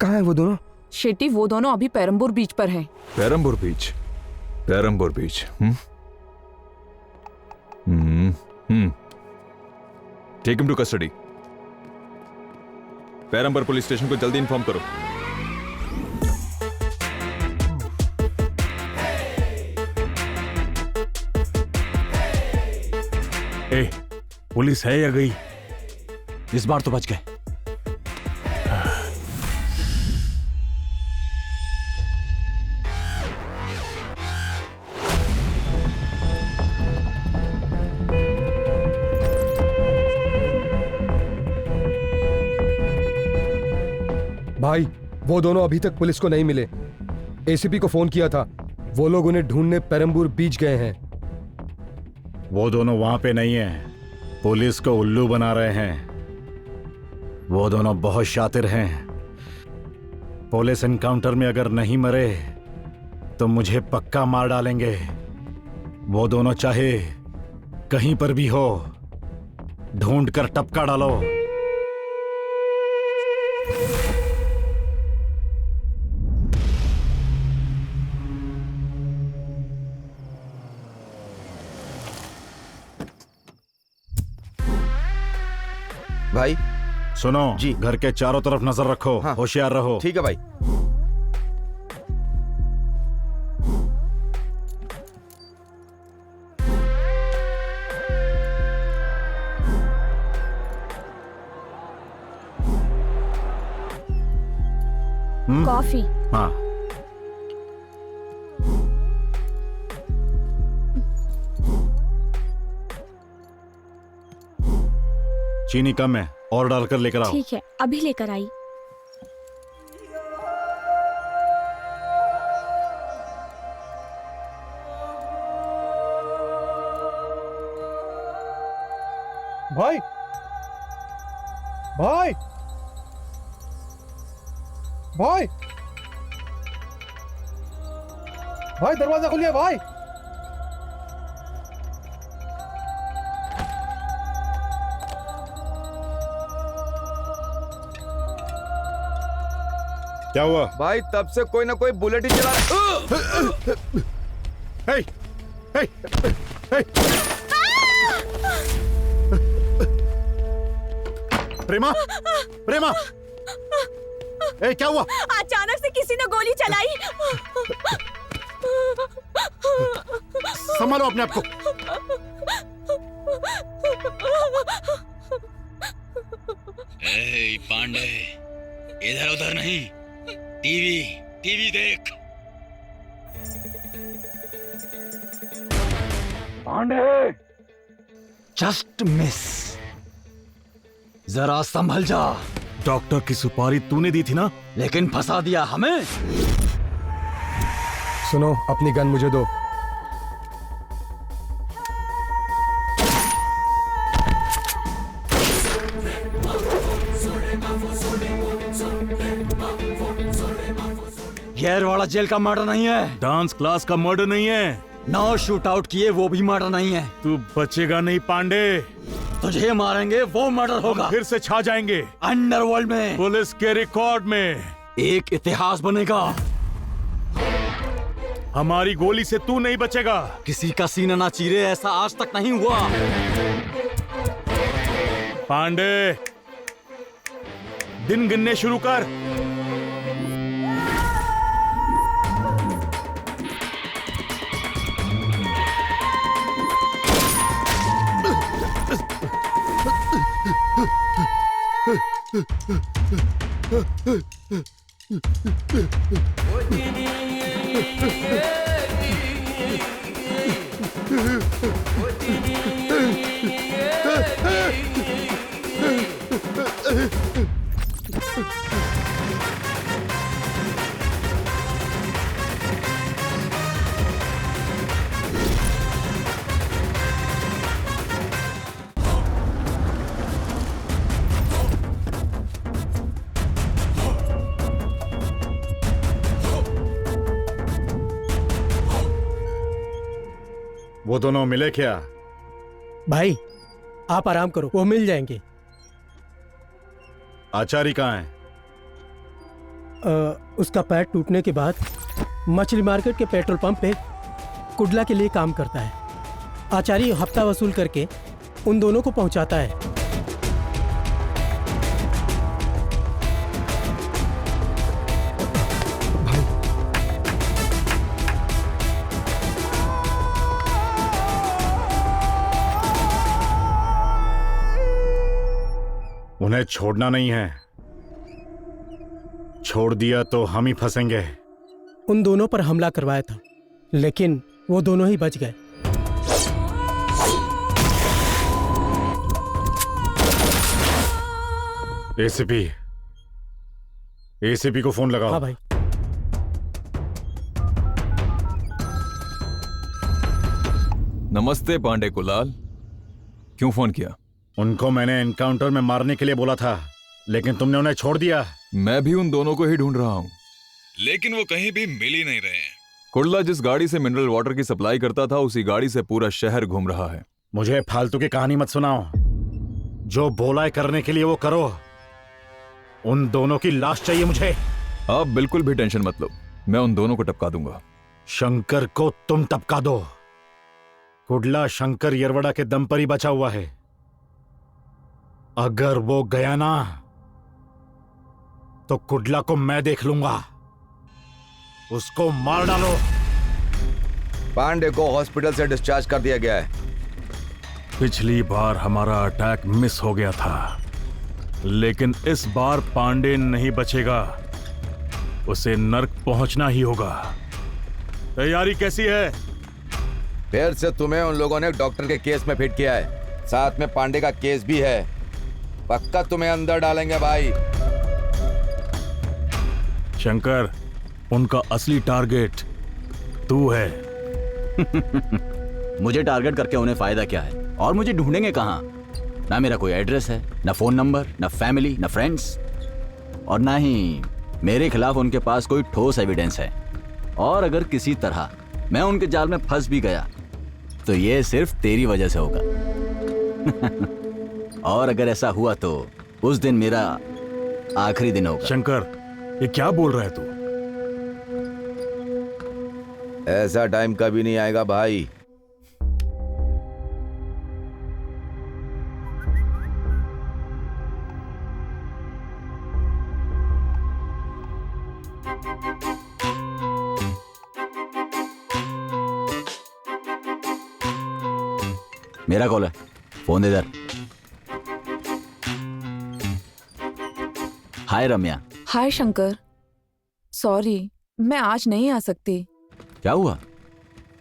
Speaker 3: कहाँ है वो दोनों?
Speaker 9: शेट्टी, वो दोनों अभी पेरम्बूर बीच पर हैं।
Speaker 7: Perambur beach? Perambur beach? Take him to custody. Perambur police station को जल्दी इन्फॉर्म करो।
Speaker 5: ए, पुलिस है या गई?
Speaker 8: इस बार तो बच गए।
Speaker 3: भाई, वो दोनों अभी तक पुलिस को नहीं मिले। एसीपी को फोन किया था, वो लोग उन्हें ढूंढने पेरम्बूर बीच गए हैं।
Speaker 2: वो दोनों वहां पे नहीं है, पुलिस को उल्लू बना रहे हैं। वो दोनों बहुत शातिर हैं। पुलिस एनकाउंटर में अगर नहीं मरे तो मुझे पक्का मार डालेंगे। वो दोनों चाहे कहीं पर भी हो, ढूंढ कर टपका डालो।
Speaker 6: भाई
Speaker 2: सुनो
Speaker 6: जी,
Speaker 2: घर के चारों तरफ नजर रखो।
Speaker 6: हाँ।
Speaker 2: होशियार रहो।
Speaker 6: ठीक है भाई।
Speaker 10: कॉफी।
Speaker 2: हाँ, चीनी कम है, और डालकर लेकर आओ।
Speaker 10: ठीक है, अभी लेकर आई।
Speaker 3: भाई, भाई, भाई, भाई, दरवाजा खोलिए भाई।
Speaker 2: क्या हुआ?
Speaker 6: भाई तब से कोई ना कोई बुलेट ही चला।
Speaker 2: हे, हे, हे। प्रेमा, प्रेमा, ए, क्या हुआ?
Speaker 13: अचानक से किसी ने गोली चलाई।
Speaker 2: संभालो अपने आप को।
Speaker 14: ए पांडे, इधर उधर नहीं, टीवी टीवी देख।
Speaker 8: पांडे, जस्ट मिस, जरा संभल जा।
Speaker 5: डॉक्टर की सुपारी तूने दी थी ना,
Speaker 8: लेकिन फंसा दिया हमें।
Speaker 3: सुनो, अपनी गन मुझे दो।
Speaker 8: येरवाड़ा जेल का मर्डर नहीं है,
Speaker 5: डांस क्लास का मर्डर नहीं है,
Speaker 8: 9 शूट आउट किए वो भी मर्डर नहीं है।
Speaker 5: तू बचेगा नहीं पांडे।
Speaker 8: तुझे मारेंगे वो मर्डर होगा।
Speaker 5: फिर से छा जाएंगे
Speaker 8: अंडरवर्ल्ड में,
Speaker 5: पुलिस के रिकॉर्ड में।
Speaker 8: एक इतिहास बनेगा।
Speaker 5: हमारी गोली से तू नहीं बचेगा।
Speaker 8: किसी का सीना ना चीरे, ऐसा आज तक नहीं हुआ।
Speaker 5: पांडे, दिन गिनने शुरू कर।
Speaker 2: वो दोनों मिले क्या?
Speaker 1: भाई आप आराम करो, वो मिल जाएंगे।
Speaker 2: आचार्य कहाँ है?
Speaker 1: उसका पैर टूटने के बाद मछली मार्केट के पेट्रोल पंप पे कुडला के लिए काम करता है। आचार्य हफ्ता वसूल करके उन दोनों को पहुंचाता है।
Speaker 2: उन्हें छोड़ना नहीं है, छोड़ दिया तो हम ही फंसेंगे।
Speaker 1: उन दोनों पर हमला करवाया था, लेकिन वो दोनों ही बच गए।
Speaker 2: एसीपी को फोन लगाओ।
Speaker 1: हाँ भाई।
Speaker 7: नमस्ते पांडे कुलाल, क्यों फोन किया?
Speaker 2: उनको मैंने एनकाउंटर में मारने के लिए बोला था, लेकिन तुमने उन्हें छोड़ दिया।
Speaker 7: मैं भी उन दोनों को ही ढूंढ रहा हूँ,
Speaker 5: लेकिन वो कहीं भी मिल ही नहीं रहे।
Speaker 7: कुडला जिस गाड़ी से मिनरल वाटर की सप्लाई करता था, उसी गाड़ी से पूरा शहर घूम रहा है।
Speaker 2: मुझे फालतू की कहानी मत सुनाओ, जो बोला है करने के लिए वो करो। उन दोनों की लाश चाहिए मुझे।
Speaker 7: आप बिल्कुल भी टेंशन मत लो, मैं उन दोनों को टपका दूंगा।
Speaker 2: शंकर को तुम टपका दो। कुडला शंकर येरवड़ा के दम पर ही बचा हुआ है। अगर वो गया ना तो कुडला को मैं देख लूंगा। उसको मार डालो।
Speaker 6: पांडे को हॉस्पिटल से डिस्चार्ज कर दिया गया है।
Speaker 5: पिछली बार हमारा अटैक मिस हो गया था, लेकिन इस बार पांडे नहीं बचेगा। उसे नर्क पहुंचना ही होगा। तैयारी कैसी है?
Speaker 6: फिर से तुम्हें उन लोगों ने डॉक्टर के केस में फिट किया है, साथ में पांडे का केस भी है। पक्का तुम्हें अंदर डालेंगे भाई।
Speaker 5: शंकर, उनका असली टारगेट तू है।
Speaker 8: मुझे टारगेट करके उन्हें फायदा क्या है? और मुझे ढूंढेंगे कहाँ? ना मेरा कोई एड्रेस है, ना फोन नंबर, ना फैमिली, ना फ्रेंड्स, और ना ही मेरे खिलाफ उनके पास कोई ठोस एविडेंस है। और अगर किसी तरह मैं उनके जाल में फंस भी गया तो ये सिर्फ तेरी वजह से होगा। और अगर ऐसा हुआ तो उस दिन मेरा आखिरी दिन होगा।
Speaker 5: शंकर, ये क्या बोल रहा है तू?
Speaker 6: ऐसा टाइम कभी नहीं आएगा भाई।
Speaker 8: मेरा कॉल है, फोन दे इधर। हाय रम्या।
Speaker 9: हाय शंकर, सॉरी मैं आज नहीं आ सकती।
Speaker 8: क्या हुआ?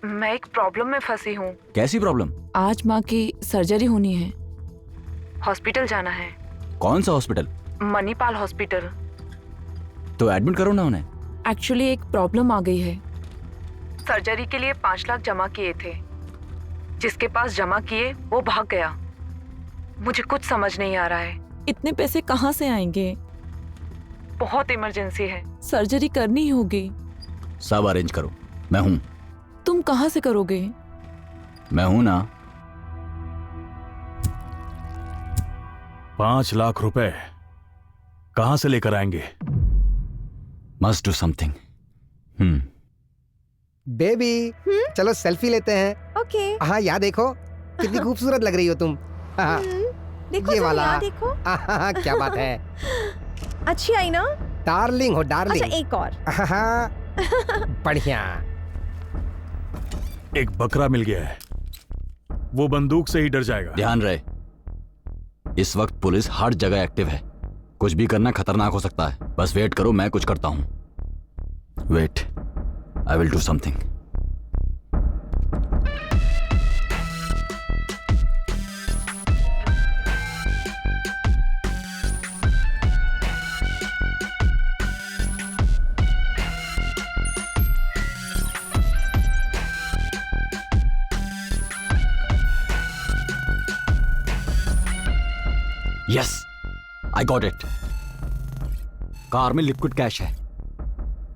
Speaker 9: मैं एक प्रॉब्लम में फंसी हूँ।
Speaker 8: कैसी प्रॉब्लम?
Speaker 9: आज माँ की सर्जरी होनी है, हॉस्पिटल जाना है।
Speaker 8: कौन सा हॉस्पिटल?
Speaker 9: मणिपाल हॉस्पिटल।
Speaker 8: तो एडमिट करो ना उन्हें।
Speaker 9: एक्चुअली एक प्रॉब्लम आ गई है। सर्जरी के लिए 5 लाख जमा किए थे, जिसके पास जमा किए वो भाग गया। मुझे कुछ समझ नहीं आ रहा है, इतने पैसे कहाँ से आएंगे? बहुत इमरजेंसी है, सर्जरी करनी ही होगी।
Speaker 8: सब अरेंज करो, मैं हूं।
Speaker 9: तुम कहाँ से करोगे?
Speaker 8: मैं हूं ना।
Speaker 5: 5 लाख रुपए कहां से लेकर आएंगे?
Speaker 8: Must do something.
Speaker 15: बेबी, चलो सेल्फी लेते हैं।
Speaker 13: ओके।
Speaker 15: हाँ, यहाँ देखो कितनी खूबसूरत लग रही हो तुम। हाँ। ये
Speaker 11: जरा
Speaker 15: वाला
Speaker 11: यहाँ देखो।
Speaker 15: क्या बात है,
Speaker 11: अच्छी आई ना?
Speaker 15: डार्लिंग हो डार्लिंग।
Speaker 11: अच्छा एक और।
Speaker 15: बढ़िया।
Speaker 5: एक बकरा मिल गया है, वो बंदूक से ही डर जाएगा।
Speaker 8: ध्यान रहे, इस वक्त पुलिस हर जगह एक्टिव है, कुछ भी करना खतरनाक हो सकता है। बस वेट करो, मैं कुछ करता हूं। Wait, I will do something. Yes, I got it. Car में लिक्विड कैश है,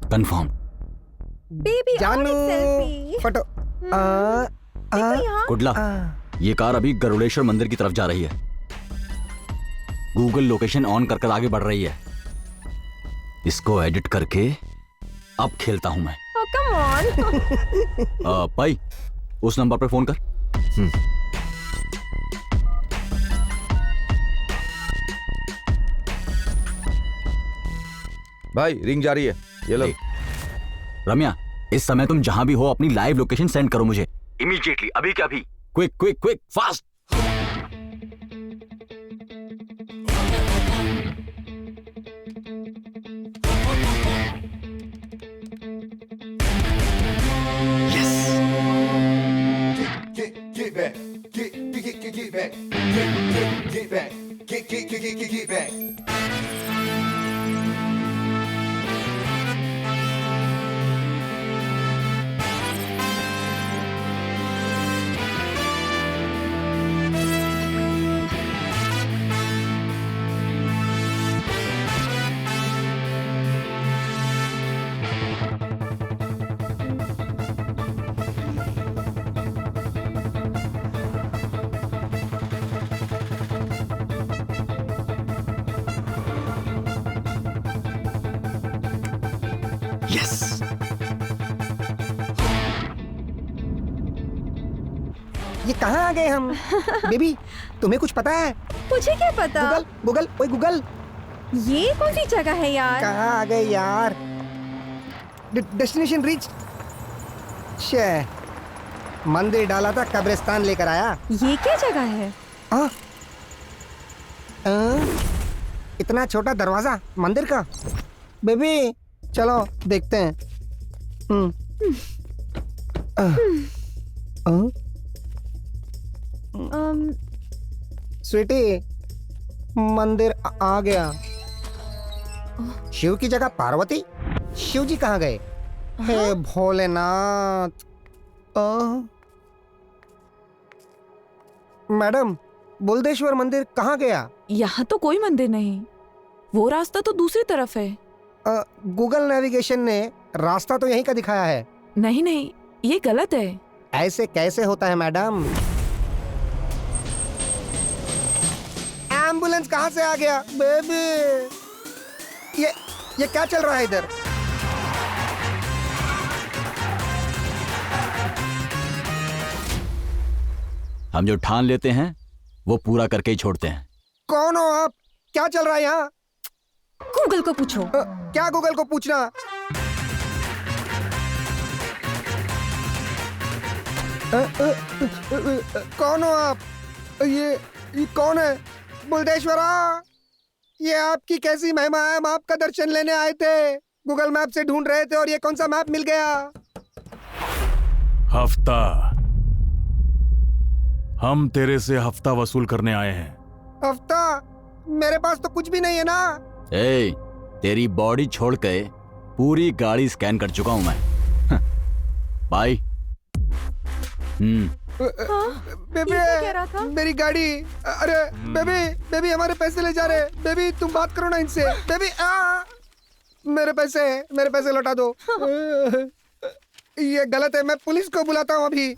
Speaker 8: कंफर्म।
Speaker 11: बेबी
Speaker 15: जानू फोटो।
Speaker 8: कुडला, ये कार अभी गरुड़ेश्वर मंदिर की तरफ जा रही है। गूगल लोकेशन ऑन कर आगे बढ़ रही है। इसको एडिट करके अब खेलता हूं मैं।
Speaker 11: Come on.
Speaker 8: भाई, उस नंबर पे फोन कर।
Speaker 6: भाई रिंग जा रही है, ये लो।
Speaker 8: रम्या, इस समय तुम जहां भी हो अपनी लाइव लोकेशन सेंड करो मुझे इमीडिएटली, अभी क्या अभी। Quick quick quick, fast.
Speaker 16: Get back, get back, get back, get back.
Speaker 8: Yes,
Speaker 15: ये कहाँ आ गए हम? बेबी, तुम्हें कुछ पता है?
Speaker 11: मुझे क्या पता?
Speaker 15: गूगल गूगल, ओए गूगल,
Speaker 11: ये कौन सी जगह है यार?
Speaker 15: कहाँ आ गए यार? Destination reach. शे, मंदिर डाला था, कब्रिस्तान लेकर आया।
Speaker 11: ये क्या जगह है?
Speaker 15: इतना छोटा दरवाजा मंदिर का। बेबी चलो देखते हैं। स्वीटी, मंदिर आ गया। शिव की जगह पार्वती? शिव जी कहाँ गए? हे भोलेनाथ। मैडम, बुलदेश्वर मंदिर कहाँ गया?
Speaker 9: यहाँ तो कोई मंदिर नहीं, वो रास्ता तो दूसरी तरफ है।
Speaker 15: गूगल नेविगेशन ने रास्ता तो यहीं का दिखाया है।
Speaker 9: नहीं नहीं, ये गलत है।
Speaker 15: ऐसे कैसे होता है मैडम? एम्बुलेंस कहाँ से आ गया? बेबी, ये क्या चल रहा है इधर?
Speaker 8: हम जो ठान लेते हैं वो पूरा करके ही छोड़ते हैं।
Speaker 15: कौन हो आप? क्या चल रहा है यहाँ?
Speaker 11: गूगल को पूछो।
Speaker 15: क्या गूगल को पूछना? कौन हो आप? ये कौन है? बुलदेश्वरा, ये आपकी कैसी महिमा है? हम आपका दर्शन लेने आए थे, गूगल मैप से ढूंढ रहे थे और ये कौन सा मैप मिल गया?
Speaker 5: हफ्ता, हम तेरे से हफ्ता वसूल करने आए हैं।
Speaker 15: हफ्ता? मेरे पास तो कुछ भी नहीं है ना।
Speaker 8: ए, तेरी बॉडी छोड़ के पूरी गाड़ी स्कैन कर चुका हूं मैं। बाय।
Speaker 15: बेबी,
Speaker 11: कह रहा था?
Speaker 15: मेरी गाड़ी। अरे बेबी हमारे पैसे ले जा रहे। बेबी तुम बात करो ना इनसे। बेबी मेरे पैसे लौटा दो। ये गलत है, मैं पुलिस को बुलाता हूँ अभी।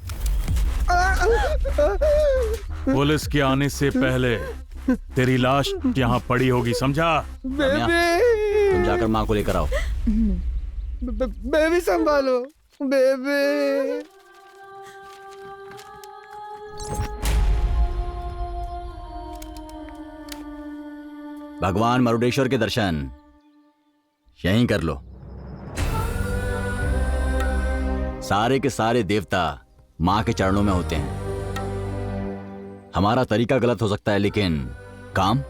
Speaker 5: पुलिस के आने से पहले तेरी लाश यहाँ पड़ी होगी, समझा?
Speaker 15: बेबी,
Speaker 8: तुम जाकर माँ को लेकर आओ।
Speaker 15: बेबी संभालो बेबी।
Speaker 8: भगवान मरुडेश्वर के दर्शन यहीं कर लो। सारे के सारे देवता मां के चरणों में होते हैं। हमारा तरीका गलत हो सकता है लेकिन काम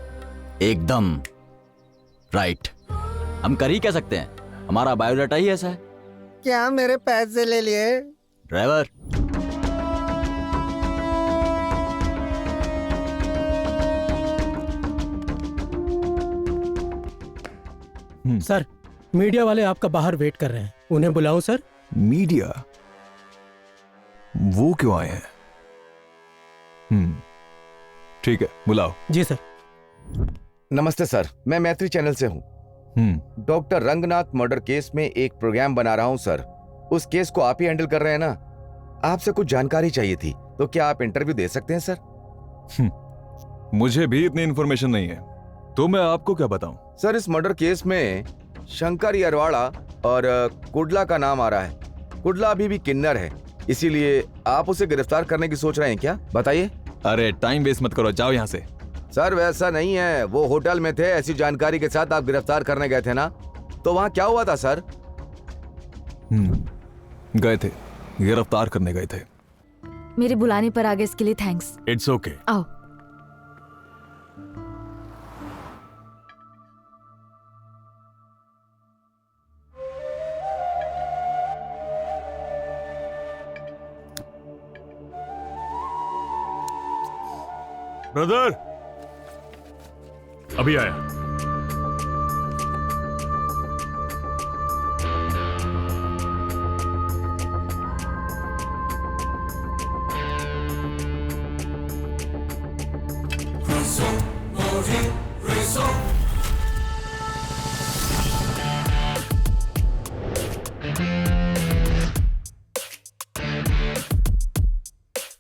Speaker 8: एकदम राइट। हम कर ही क्या सकते हैं, हमारा बायोडाटा ही ऐसा है।
Speaker 15: क्या मेरे पैसे ले लिए?
Speaker 8: ड्राइवर,
Speaker 1: सर मीडिया वाले आपका बाहर वेट कर रहे हैं, उन्हें बुलाऊं सर?
Speaker 7: मीडिया? वो क्यों आए हैं? ठीक है, बुलाओ।
Speaker 1: जी सर।
Speaker 6: नमस्ते सर, मैं मैत्री चैनल से हूँ। डॉक्टर रंगनाथ मर्डर केस में एक प्रोग्राम बना रहा हूँ सर। उस केस को आप ही हैंडल कर रहे हैं ना? आपसे कुछ जानकारी चाहिए थी, तो क्या आप इंटरव्यू दे सकते हैं सर?
Speaker 7: मुझे भी इतनी इन्फॉर्मेशन नहीं है, तो मैं आपको क्या बताऊं?
Speaker 6: सर, इस मर्डर केस में शंकर अरवाड़ा और कुडला का नाम आ रहा है। कुडला अभी भी किन्नर है, इसीलिए आप उसे गिरफ्तार करने की सोच रहे हैं क्या? बताइए।
Speaker 7: अरे टाइम वेस्ट मत करो, जाओ यहाँ से।
Speaker 6: सर वैसा नहीं है, वो होटल में थे, ऐसी जानकारी के साथ आप गिरफ्तार करने गए थे ना, तो वहाँ क्या हुआ था सर?
Speaker 7: गए थे, गिरफ्तार करने गए थे।
Speaker 12: मेरे बुलाने पर आगे इसके लिए थैंक्स।
Speaker 5: It's okay.
Speaker 12: आओ।
Speaker 5: ब्रदर, अभी आया।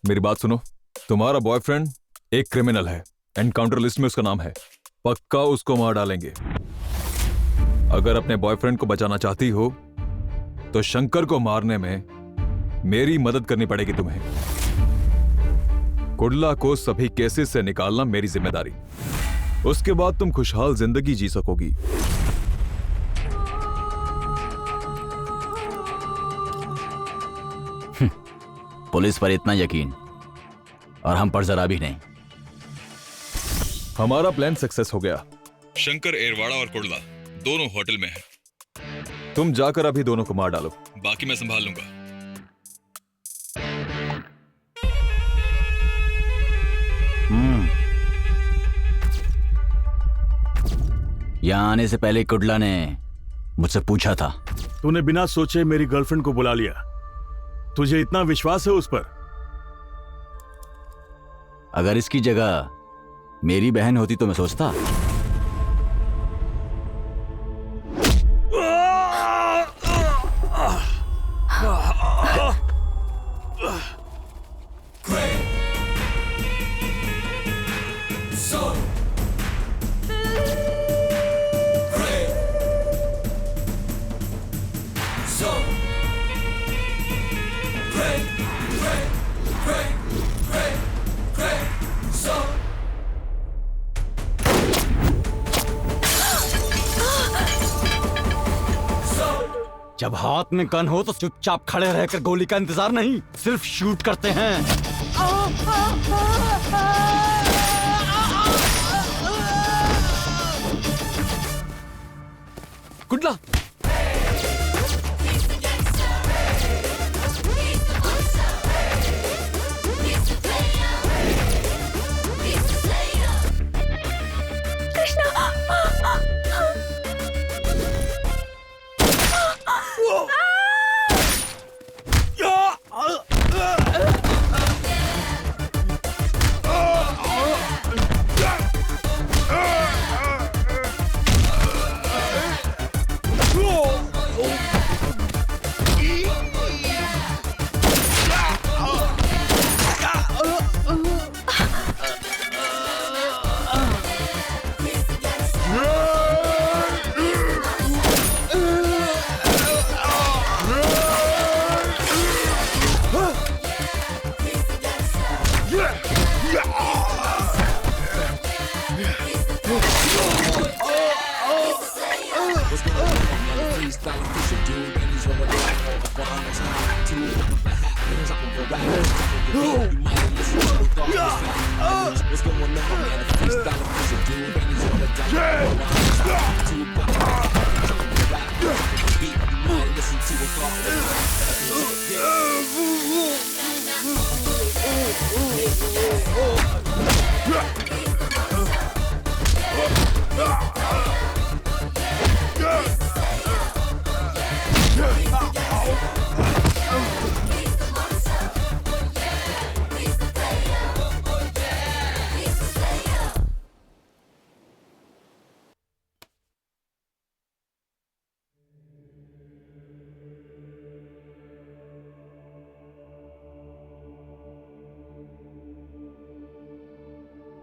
Speaker 7: मेरी बात सुनो, तुम्हारा बॉयफ्रेंड एक क्रिमिनल है, एनकाउंटर लिस्ट में उसका नाम है। पक्का उसको मार डालेंगे। अगर अपने बॉयफ्रेंड को बचाना चाहती हो तो शंकर को मारने में मेरी मदद करनी पड़ेगी तुम्हें। कुडला को सभी केसेस से निकालना मेरी जिम्मेदारी। उसके बाद तुम खुशहाल जिंदगी जी सकोगी।
Speaker 8: पुलिस पर इतना यकीन और हम पर जरा भी नहीं।
Speaker 7: हमारा प्लान सक्सेस हो गया।
Speaker 17: शंकर एरवाड़ा और कुडला दोनों होटल में हैं।
Speaker 7: तुम जाकर अभी दोनों को मार डालो,
Speaker 17: बाकी मैं संभाल लूंगा।
Speaker 8: यहां आने से पहले कुडला ने मुझसे पूछा था।
Speaker 5: तूने बिना सोचे मेरी गर्लफ्रेंड को बुला लिया। तुझे इतना विश्वास है उस पर?
Speaker 8: अगर इसकी जगह मेरी बहन होती तो मैं सोचता। जब हाथ में गन हो तो चुपचाप खड़े रहकर गोली का इंतजार नहीं, सिर्फ शूट करते हैं। कुडला,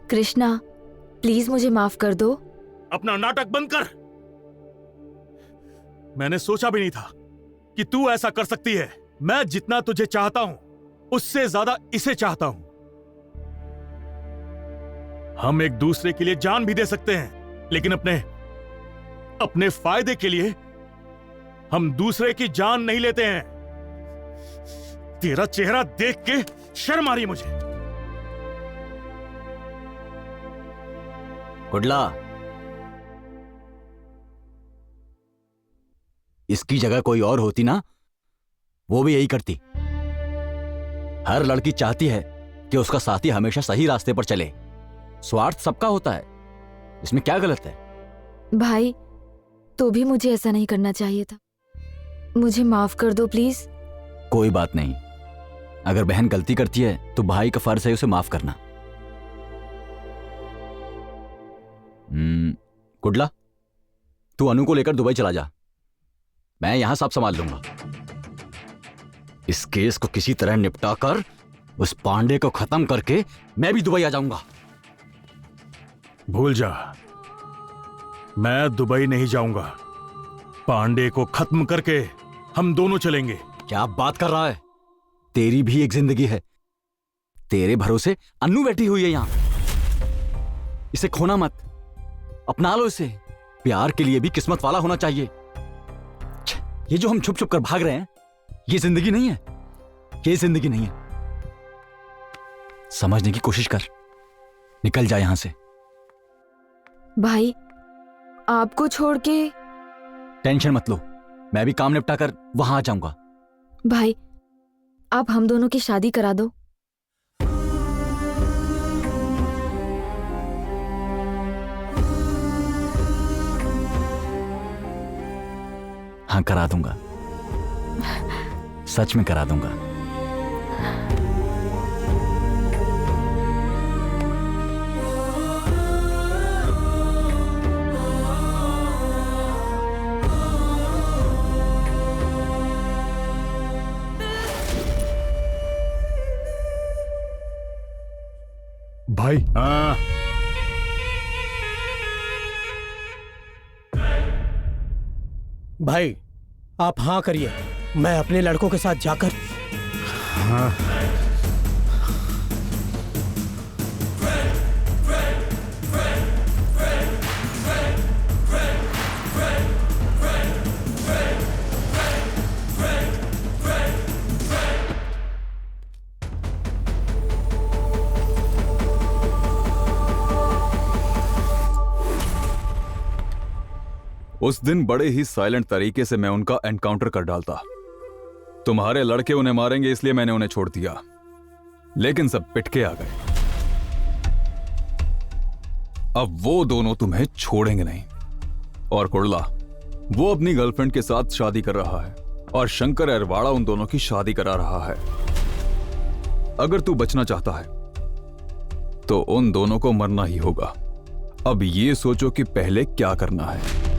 Speaker 12: कृष्णा, प्लीज मुझे माफ कर दो।
Speaker 5: अपना नाटक बंद कर। मैंने सोचा भी नहीं था कि तू ऐसा कर सकती है। मैं जितना तुझे चाहता हूं उससे ज्यादा इसे चाहता हूं। हम एक दूसरे के लिए जान भी दे सकते हैं, लेकिन अपने फायदे के लिए हम दूसरे की जान नहीं लेते हैं। तेरा चेहरा देख के शर्म आ रही मुझे।
Speaker 8: कुडला, इसकी जगह कोई और होती ना, वो भी यही करती। हर लड़की चाहती है कि उसका साथी हमेशा सही रास्ते पर चले। स्वार्थ सबका होता है, इसमें क्या गलत है?
Speaker 12: भाई, तो भी मुझे ऐसा नहीं करना चाहिए था। मुझे माफ कर दो प्लीज।
Speaker 8: कोई बात नहीं, अगर बहन गलती करती है तो भाई का फर्ज है उसे माफ करना। कुडला, तू अनु को लेकर दुबई चला जा, मैं यहां सब संभाल लूंगा। इस केस को किसी तरह निपटा कर उस पांडे को खत्म करके मैं भी दुबई आ जाऊंगा।
Speaker 5: भूल जा, मैं दुबई नहीं जाऊंगा। पांडे को खत्म करके हम दोनों चलेंगे।
Speaker 8: क्या बात कर रहा है? तेरी भी एक जिंदगी है। तेरे भरोसे अन्नू बैठी हुई है यहां। इसे खोना मत, अपना लो इसे। प्यार के लिए भी किस्मत वाला होना चाहिए। ये जो हम छुप छुप कर भाग रहे हैं, ये जिंदगी नहीं है। ये जिंदगी नहीं है। समझने की कोशिश कर, निकल जा यहां से।
Speaker 12: भाई, आपको छोड़ के।
Speaker 8: टेंशन मत लो, मैं भी काम निपटा कर वहां आ जाऊंगा।
Speaker 12: भाई, आप हम दोनों की शादी करा दो।
Speaker 8: हाँ, करा दूंगा, सच में करा दूंगा।
Speaker 3: भाई,
Speaker 5: हाँ,
Speaker 1: भाई आप हाँ करिए, मैं अपने लड़कों के साथ जाकर।
Speaker 2: हाँ।
Speaker 7: उस दिन बड़े ही साइलेंट तरीके से मैं उनका एनकाउंटर कर डालता। तुम्हारे लड़के उन्हें मारेंगे इसलिए मैंने उन्हें छोड़ दिया, लेकिन सब पिटके आ गए। अब वो दोनों तुम्हें छोड़ेंगे नहीं। और कुडला, वो अपनी गर्लफ्रेंड के साथ शादी कर रहा है और शंकर अरवाड़ा उन दोनों की शादी करा रहा है। अगर तू बचना चाहता है तो उन दोनों को मरना ही होगा। अब ये सोचो कि पहले क्या करना है।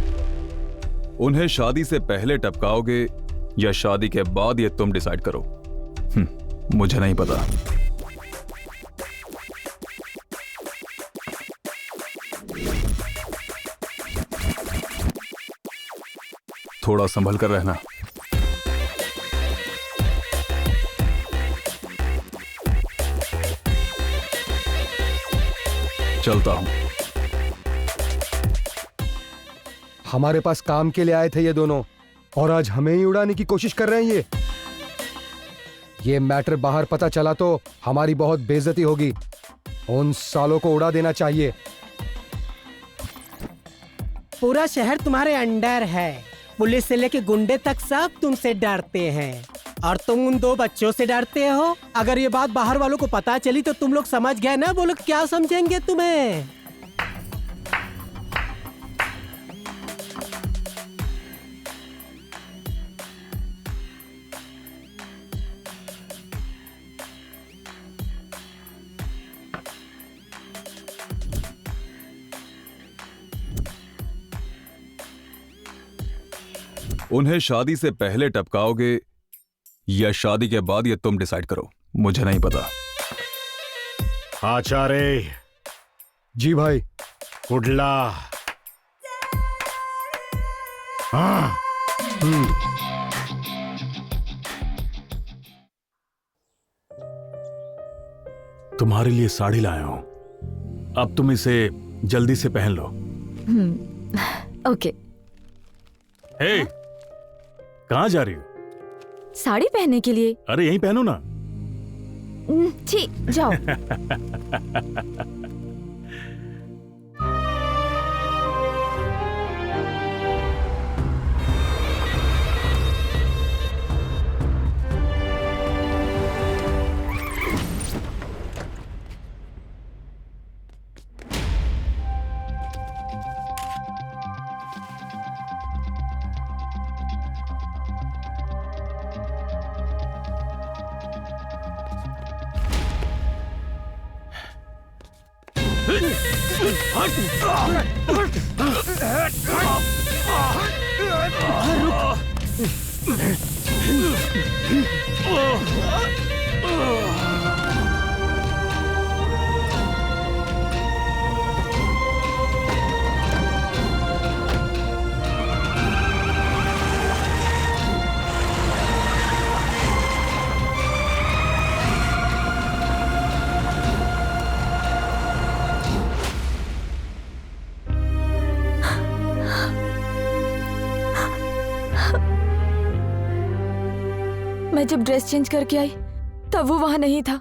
Speaker 7: उन्हें शादी से पहले टपकाओगे या शादी के बाद, ये तुम डिसाइड करो। मुझे नहीं पता। थोड़ा संभल कर रहना। चलता हूं।
Speaker 3: हमारे पास काम के लिए आए थे ये दोनों, और आज हमें ही उड़ाने की कोशिश कर रहे हैं ये मैटर बाहर पता चला तो हमारी बहुत बेइज्जती होगी। उन सालों को उड़ा देना चाहिए।
Speaker 1: पूरा शहर तुम्हारे अंडर है। पुलिस से लेके गुंडे तक सब तुमसे डरते हैं और तुम उन 2 बच्चों से डरते हो। अगर ये बात बाहर वालों को पता चली तो तुम लोग समझ गए ना, वो लोग क्या समझेंगे तुम्हें।
Speaker 7: उन्हें शादी से पहले टपकाओगे या शादी के बाद, ये तुम डिसाइड करो, मुझे नहीं पता।
Speaker 2: आचार्य
Speaker 3: जी भाई।
Speaker 2: कुडला। हाँ।
Speaker 5: तुम्हारे लिए साड़ी लाया हूं, अब तुम इसे जल्दी से पहन लो।
Speaker 12: ओके।
Speaker 5: हे, कहाँ जा रही हो?
Speaker 12: साड़ी पहनने के लिए।
Speaker 5: अरे यहीं पहनो ना।
Speaker 12: ठीक, जाओ। मैं जब ड्रेस चेंज करके आई तब वो वहां नहीं था।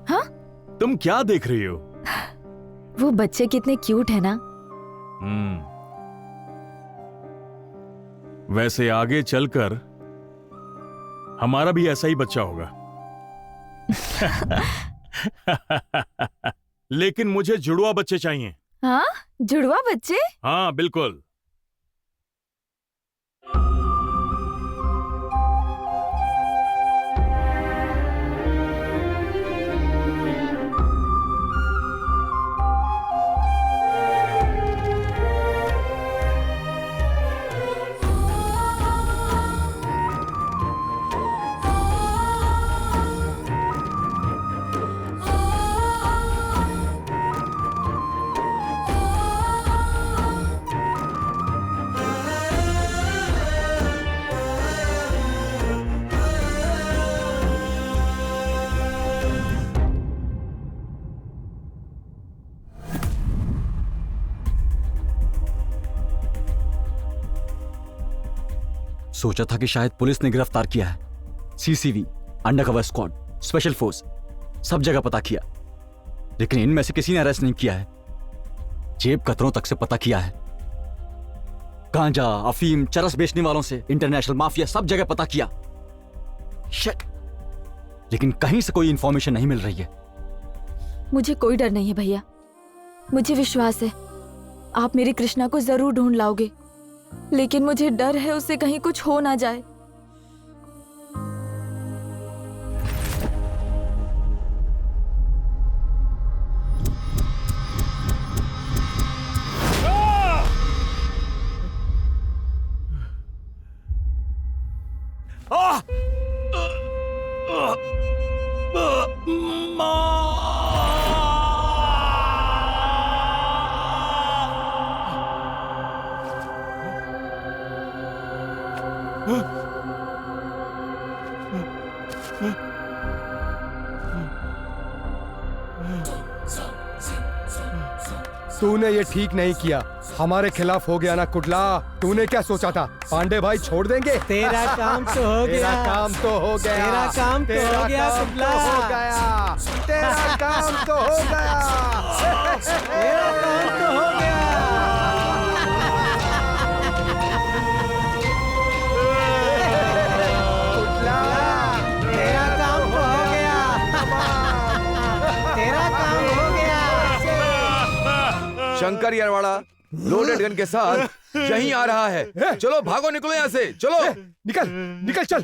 Speaker 5: हाँ? तुम क्या देख रही हो?
Speaker 12: वो बच्चे कितने क्यूट है ना।
Speaker 5: वैसे आगे चलकर हमारा भी ऐसा ही बच्चा होगा। लेकिन मुझे जुड़वा बच्चे चाहिए।
Speaker 12: हाँ, जुड़वा बच्चे?
Speaker 5: हाँ बिल्कुल।
Speaker 8: सोचा था कि शायद पुलिस ने गिरफ्तार किया है। सीसीवी, अंडरकवर स्क्वाड, स्पेशल फोर्स, सब जगह पता किया, लेकिन इनमें से किसी ने अरेस्ट नहीं किया है। जेब कतरों तक से पता किया है। गांजा, अफीम, चरस बेचने वालों से इंटरनेशनल माफिया, सब जगह पता किया। शिट! लेकिन कहीं से कोई इंफॉर्मेशन नहीं मिल रही है।
Speaker 12: मुझे कोई डर नहीं है भैया, मुझे विश्वास है आप मेरी कृष्णा को जरूर ढूंढ लाओगे, लेकिन मुझे डर है उससे कहीं कुछ हो ना जाए।
Speaker 3: तूने ये ठीक नहीं किया, हमारे खिलाफ हो गया ना कुडला। तूने क्या सोचा था पांडे भाई छोड़ देंगे?
Speaker 1: तेरा काम तो हो गया।
Speaker 3: तेरा काम तो हो गया।
Speaker 1: तेरा काम तो हो गया कुडला।
Speaker 3: तेरा काम तो हो गया।
Speaker 1: तेरा काम तो हो गया।
Speaker 3: कुडला,
Speaker 1: तेरा काम तो हो गया। तेरा काम हो गया।
Speaker 6: शंकर यरवाड़ा लोडेड गन के साथ यहीं आ रहा है। चलो भागो, निकलो यहाँ से, चलो।
Speaker 3: निकल निकल, चल।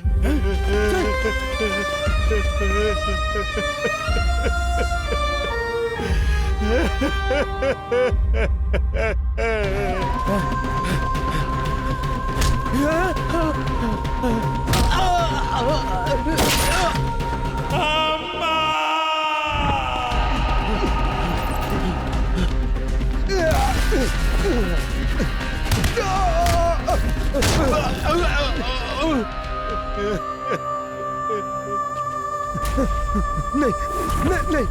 Speaker 3: नहीं नहीं नहीं।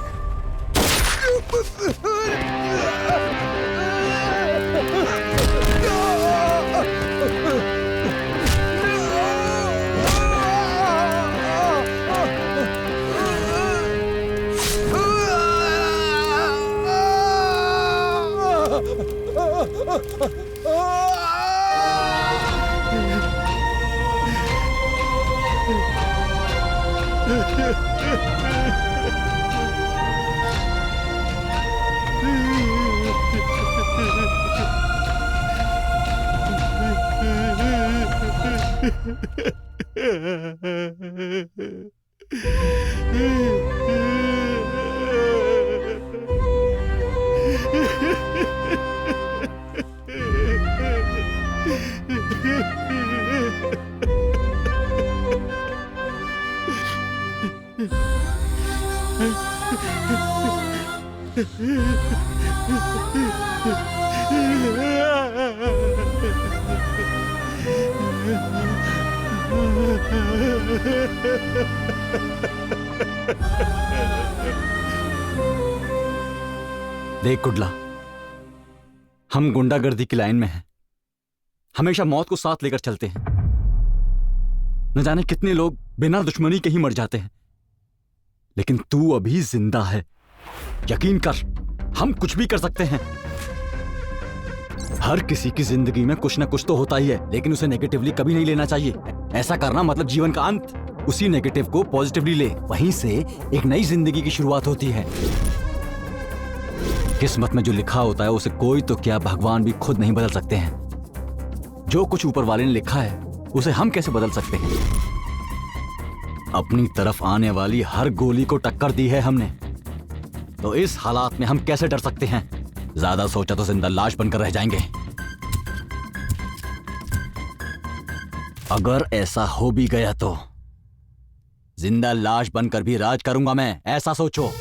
Speaker 8: देख कुडला, हम गुंडागर्दी की लाइन में हैं। हमेशा मौत को साथ लेकर चलते हैं। न जाने कितने लोग बिना दुश्मनी के ही मर जाते हैं, लेकिन तू अभी जिंदा है। यकीन कर, हम कुछ भी कर सकते हैं। हर किसी की जिंदगी में कुछ ना कुछ तो होता ही है, लेकिन उसे नेगेटिवली कभी नहीं लेना चाहिए। ऐसा करना मतलब जीवन का अंत। उसी नेगेटिव को पॉजिटिवली ले, वहीं से एक नई जिंदगी की शुरुआत होती है। किस्मत में जो लिखा होता है उसे कोई तो क्या, भगवान भी खुद नहीं बदल सकते हैं। जो कुछ ऊपर वाले ने लिखा है उसे हम कैसे बदल सकते हैं? अपनी तरफ आने वाली हर गोली को टक्कर दी है हमने, तो इस हालात में हम कैसे डर सकते हैं? ज्यादा सोचा तो जिंदा लाश बनकर रह जाएंगे। अगर ऐसा हो भी गया तो जिंदा लाश बनकर भी राज करूंगा मैं, ऐसा सोचो।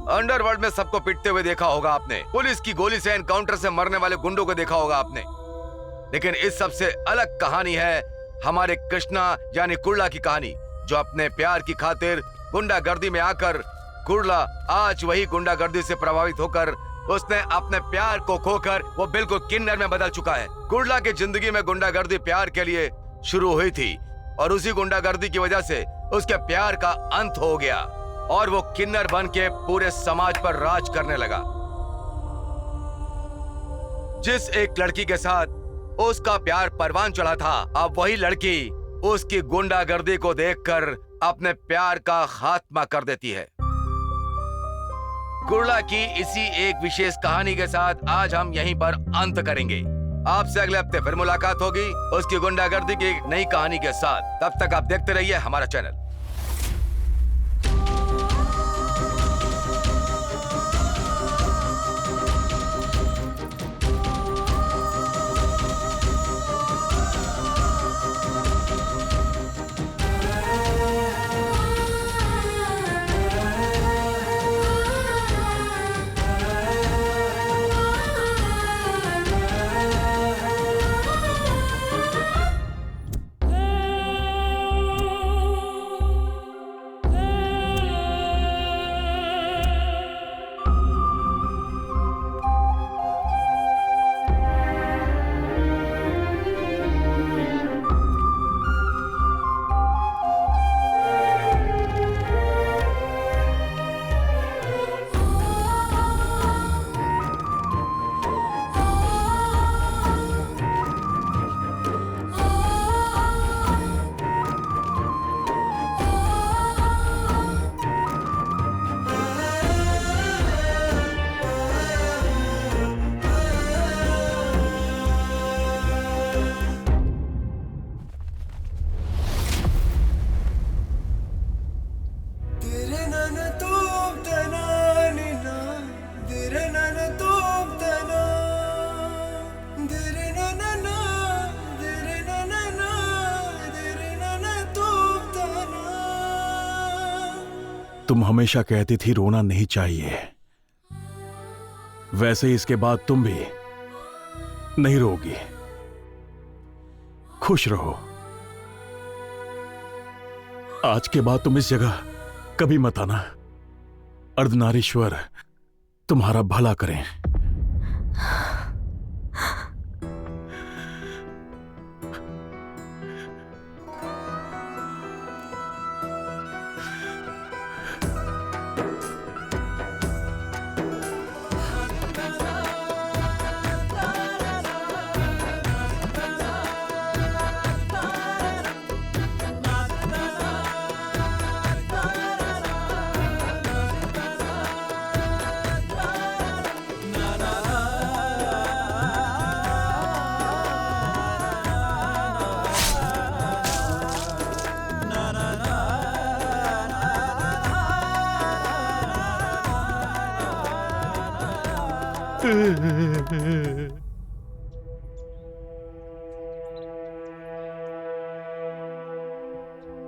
Speaker 6: अंडरवर्ल्ड में सबको पिटते हुए देखा होगा आपने, पुलिस की गोली से, एनकाउंटर से मरने वाले गुंडों को देखा होगा आपने, लेकिन इस सबसे अलग कहानी है हमारे कृष्णा यानी कुर्ला की कहानी, जो अपने प्यार की खातिर गुंडागर्दी में आकर, कुर्ला आज वही गुंडागर्दी से प्रभावित होकर, उसने अपने प्यार को खोकर वो बिल्कुल किन्नर में बदल चुका है। कुर्ला की जिंदगी में गुंडागर्दी प्यार के लिए शुरू हुई थी और उसी गुंडागर्दी की वजह से उसके प्यार का अंत हो गया और वो किन्नर बन के पूरे समाज पर राज करने लगा। जिस एक लड़की के साथ उसका प्यार परवान चढ़ा था, अब वही लड़की उसकी गुंडागर्दी को देखकर अपने प्यार का खात्मा कर देती है। कुर्ला की इसी एक विशेष कहानी के साथ आज हम यहीं पर अंत करेंगे। आपसे अगले हफ्ते फिर मुलाकात होगी उसकी गुंडागर्दी की एक नई कहानी के साथ। तब तक आप देखते रहिए हमारा चैनल।
Speaker 5: तुम हमेशा कहती थी रोना नहीं चाहिए, वैसे ही इसके बाद तुम भी नहीं रोगी। खुश रहो। आज के बाद तुम इस जगह कभी मत आना। अर्धनारीश्वर तुम्हारा भला करें।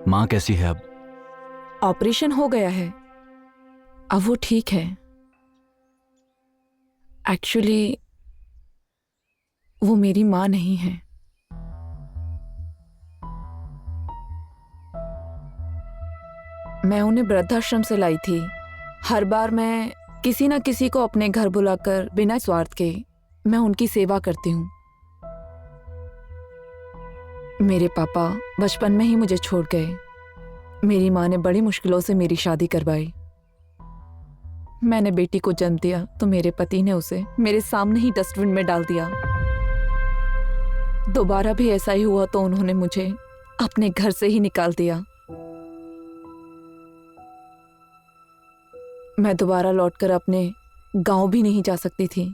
Speaker 8: माँ कैसी है अब?
Speaker 9: ऑपरेशन हो गया है, अब वो ठीक है। एक्चुअली वो मेरी माँ नहीं है। मैं उन्हें वृद्धाश्रम से लाई थी। हर बार मैं किसी न किसी को अपने घर बुलाकर बिना स्वार्थ के मैं उनकी सेवा करती हूँ। मेरे पापा बचपन में ही मुझे छोड़ गए। मेरी माँ ने बड़ी मुश्किलों से मेरी शादी करवाई। मैंने बेटी को जन्म दिया तो मेरे पति ने उसे मेरे सामने ही डस्टबिन में डाल दिया। दोबारा भी ऐसा ही हुआ तो उन्होंने मुझे अपने घर से ही निकाल दिया। मैं दोबारा लौटकर अपने गांव भी नहीं जा सकती थी।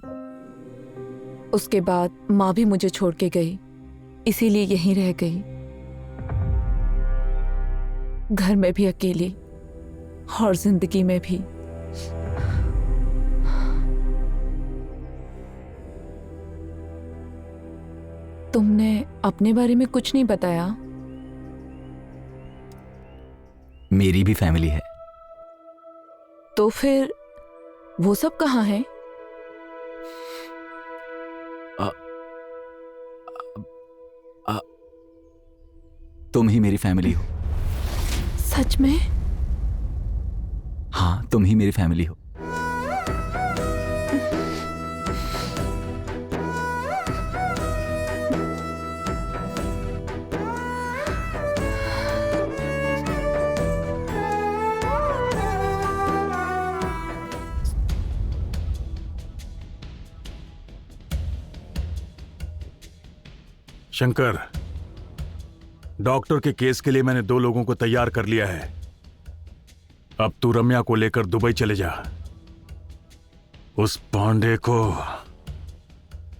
Speaker 9: उसके बाद माँ भी मुझे छोड़ के गई, इसीलिए यहीं रह गई। घर में भी अकेली और जिंदगी में भी। तुमने अपने बारे में कुछ नहीं बताया।
Speaker 8: मेरी भी फैमिली है।
Speaker 9: तो फिर वो सब कहाँ है?
Speaker 8: तुम ही मेरी फैमिली हो।
Speaker 9: सच में?
Speaker 8: हाँ, तुम ही मेरी फैमिली हो।
Speaker 5: शंकर, डॉक्टर के केस के लिए मैंने 2 लोगों को तैयार कर लिया है। अब तू रम्या को लेकर दुबई चले जा। उस पांडे को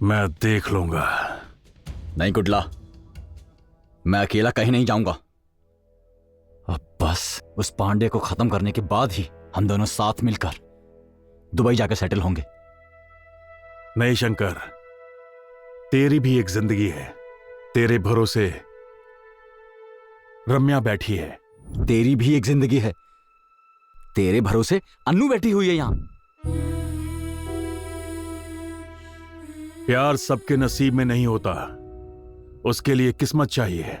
Speaker 5: मैं देख लूंगा।
Speaker 8: नहीं कुडला, मैं अकेला कहीं नहीं जाऊंगा। अब बस उस पांडे को खत्म करने के बाद ही हम दोनों साथ मिलकर दुबई जाकर सेटल होंगे।
Speaker 5: नहीं शंकर, तेरी भी एक जिंदगी है। तेरे भरोसे रम्या बैठी है।
Speaker 8: तेरी भी एक जिंदगी है। तेरे भरोसे अन्नू बैठी हुई है यहां।
Speaker 5: प्यार सबके नसीब में नहीं होता, उसके लिए किस्मत चाहिए।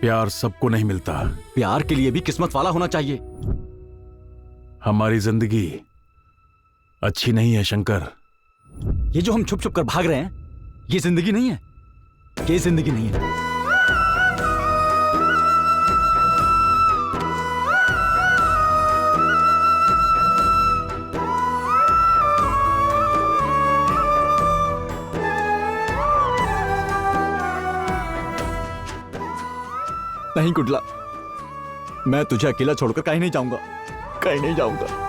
Speaker 5: प्यार सबको नहीं मिलता।
Speaker 8: प्यार के लिए भी किस्मत वाला होना चाहिए।
Speaker 5: हमारी जिंदगी अच्छी नहीं है शंकर।
Speaker 8: ये जो हम छुप छुप कर भाग रहे हैं, ये जिंदगी नहीं है। ये जिंदगी नहीं है। नहीं कुडला, मैं तुझे अकेला छोड़कर कहीं नहीं जाऊंगा। कहीं नहीं जाऊंगा।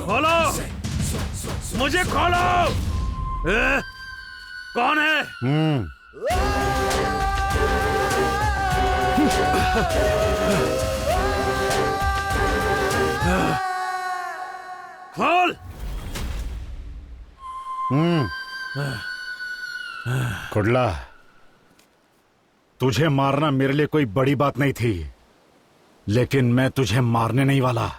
Speaker 5: खोलो, मुझे खोलो। कौन है? खोल।
Speaker 2: कुडला, तुझे मारना मेरे लिए कोई बड़ी बात नहीं थी, लेकिन मैं तुझे मारने नहीं वाला।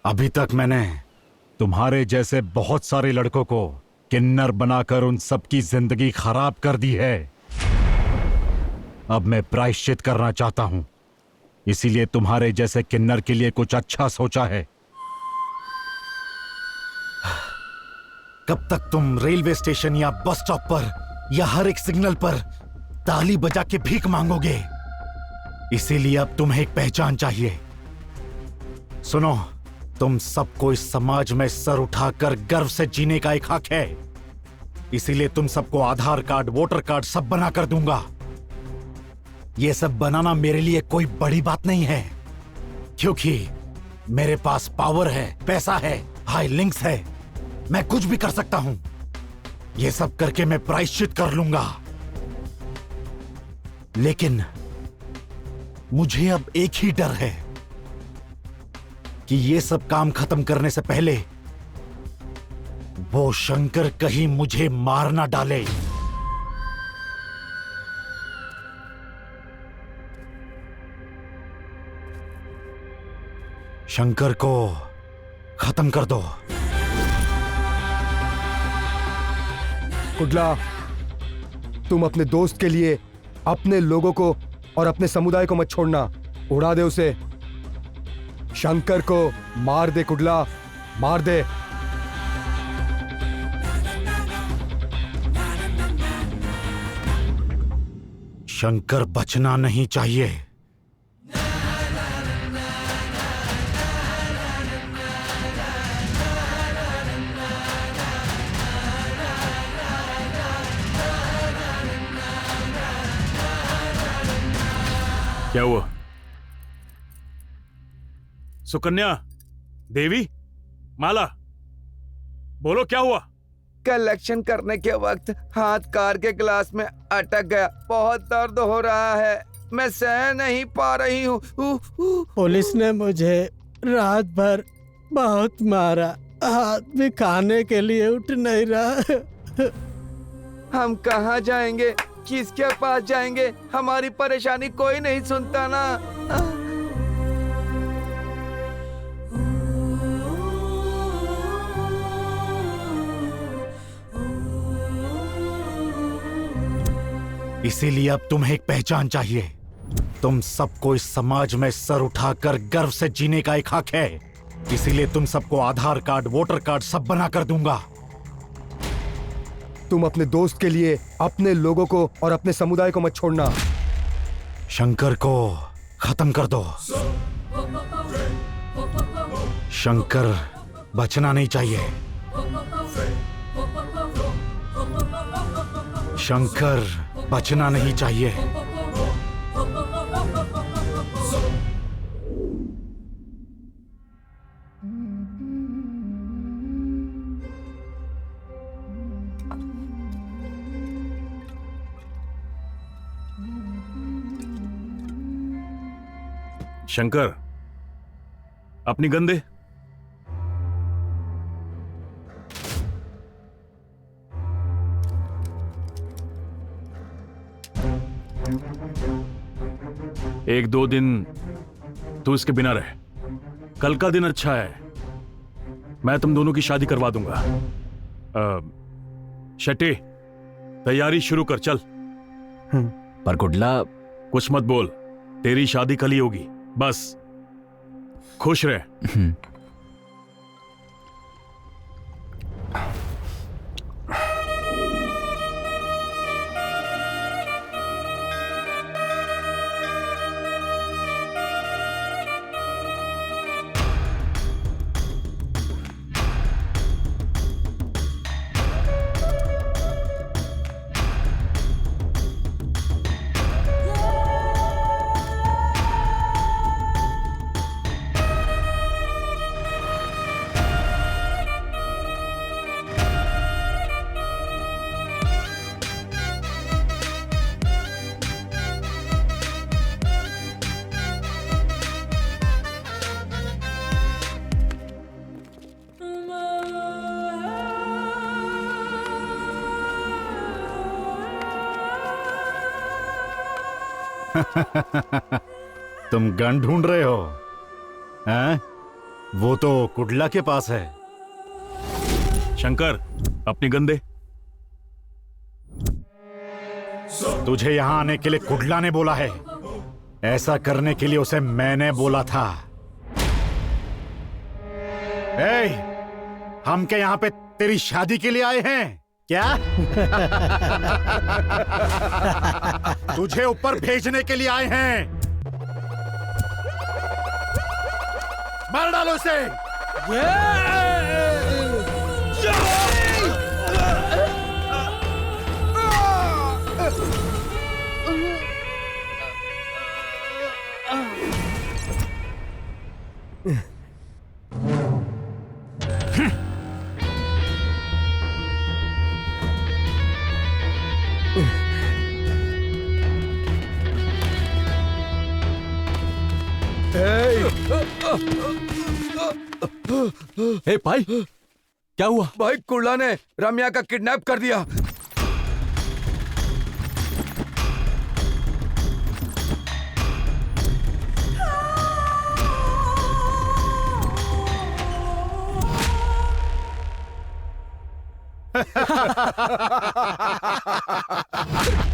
Speaker 2: अभी तक मैंने तुम्हारे जैसे बहुत सारे लड़कों को किन्नर बनाकर उन सबकी जिंदगी खराब कर दी है। अब मैं प्रायश्चित करना चाहता हूं, इसीलिए तुम्हारे जैसे किन्नर के लिए कुछ अच्छा सोचा है। कब तक तुम रेलवे स्टेशन या बस स्टॉप पर या हर एक सिग्नल पर ताली बजा के भीख मांगोगे? इसीलिए अब तुम्हें एक पहचान चाहिए। सुनो, तुम सबको इस समाज में सर उठाकर गर्व से जीने का एक हक है। इसीलिए तुम सबको आधार कार्ड, वोटर कार्ड सब बना कर दूंगा। ये सब बनाना मेरे लिए कोई बड़ी बात नहीं है, क्योंकि मेरे पास पावर है, पैसा है, हाई लिंक्स है। मैं कुछ भी कर सकता हूं। ये सब करके मैं प्रायश्चित कर लूंगा। लेकिन मुझे अब एक ही डर है कि ये सब काम खत्म करने से पहले वो शंकर कहीं मुझे मार ना डाले। शंकर को खत्म कर दो।
Speaker 3: कुडला, तुम अपने दोस्त के लिए अपने लोगों को और अपने समुदाय को मत छोड़ना। उड़ा दे उसे। शंकर को मार दे कुडला, मार दे।
Speaker 2: शंकर बचना नहीं चाहिए।
Speaker 5: क्या हुआ? सुकन्या, देवी, माला, बोलो क्या हुआ?
Speaker 6: कलेक्शन करने के वक्त हाथ कार के ग्लास में अटक गया। बहुत दर्द हो रहा है, मैं सह नहीं पा रही हूँ।
Speaker 1: पुलिस ने मुझे रात भर बहुत मारा, हाथ भी खाने के लिए उठ नहीं रहा।
Speaker 6: हम कहाँ जाएंगे, किसके पास जाएंगे? हमारी परेशानी कोई नहीं सुनता ना।
Speaker 2: इसीलिए अब तुम्हें एक पहचान चाहिए। तुम सबको इस समाज में सर उठाकर गर्व से जीने का एक हक है। इसीलिए तुम सबको आधार कार्ड, वोटर कार्ड सब बना कर दूंगा।
Speaker 3: तुम अपने दोस्त के लिए अपने लोगों को और अपने समुदाय को मत छोड़ना।
Speaker 2: शंकर को खत्म कर दो। शंकर बचना नहीं चाहिए। शंकर बचना नहीं चाहिए।
Speaker 5: शंकर, अपनी गन दे। एक दो दिन तू इसके बिना रहे। कल का दिन अच्छा है, मैं तुम दोनों की शादी करवा दूंगा। शेट्टी, तैयारी शुरू कर, चल।
Speaker 8: पर कुडला,
Speaker 5: कुछ मत बोल, तेरी शादी कल ही होगी, बस खुश रहे।
Speaker 2: तुम गन ढूंढ रहे हो, हैं? वो तो कुडला के पास है।
Speaker 5: शंकर, अपनी गन दे।
Speaker 2: तुझे यहां आने के लिए कुडला ने बोला है। ऐसा करने के लिए उसे मैंने बोला था। हम क्या यहां पे तेरी शादी के लिए आए हैं क्या? तुझे ऊपर भेजने के लिए आए हैं। मार डालो इसे।
Speaker 7: हे भाई, क्या हुआ?
Speaker 6: भाई, कुडला ने रम्या का किडनैप कर दिया।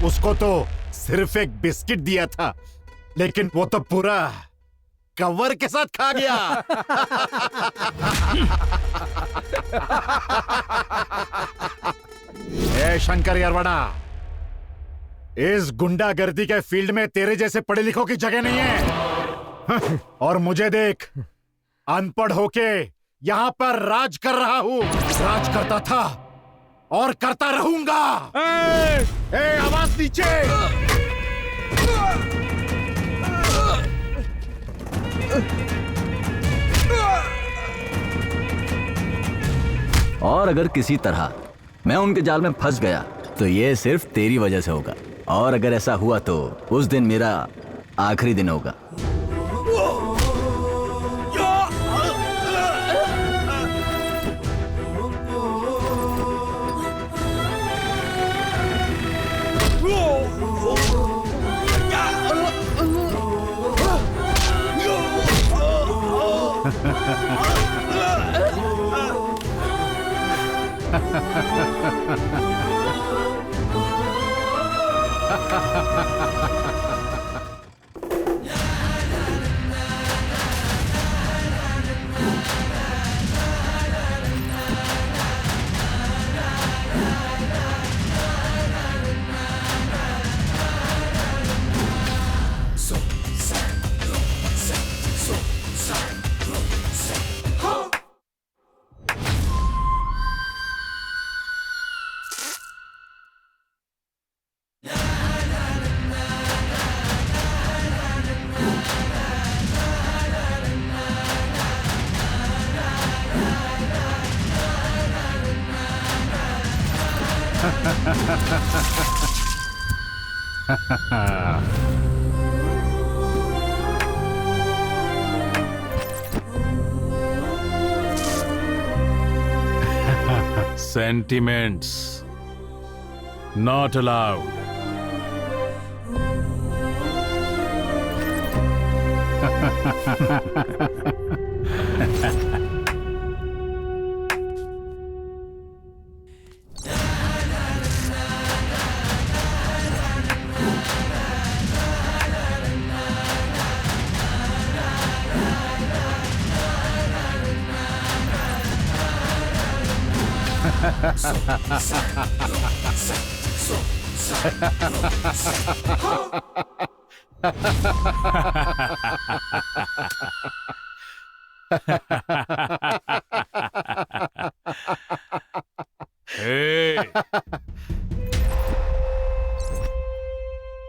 Speaker 2: उसको तो सिर्फ एक बिस्किट दिया था, लेकिन वो तो पूरा कवर के साथ खा गया। ए शंकर यरवड़ा, इस गुंडागर्दी के फील्ड में तेरे जैसे पढ़े लिखों की जगह नहीं है। और मुझे देख, अनपढ़ होके यहां पर राज कर रहा हूं। राज करता था और करता रहूंगा। आवाज नीचे।
Speaker 8: और अगर किसी तरह मैं उनके जाल में फंस गया तो ये सिर्फ तेरी वजह से होगा, और अगर ऐसा हुआ तो उस दिन मेरा आखिरी दिन होगा।
Speaker 5: Sentiments not allowed.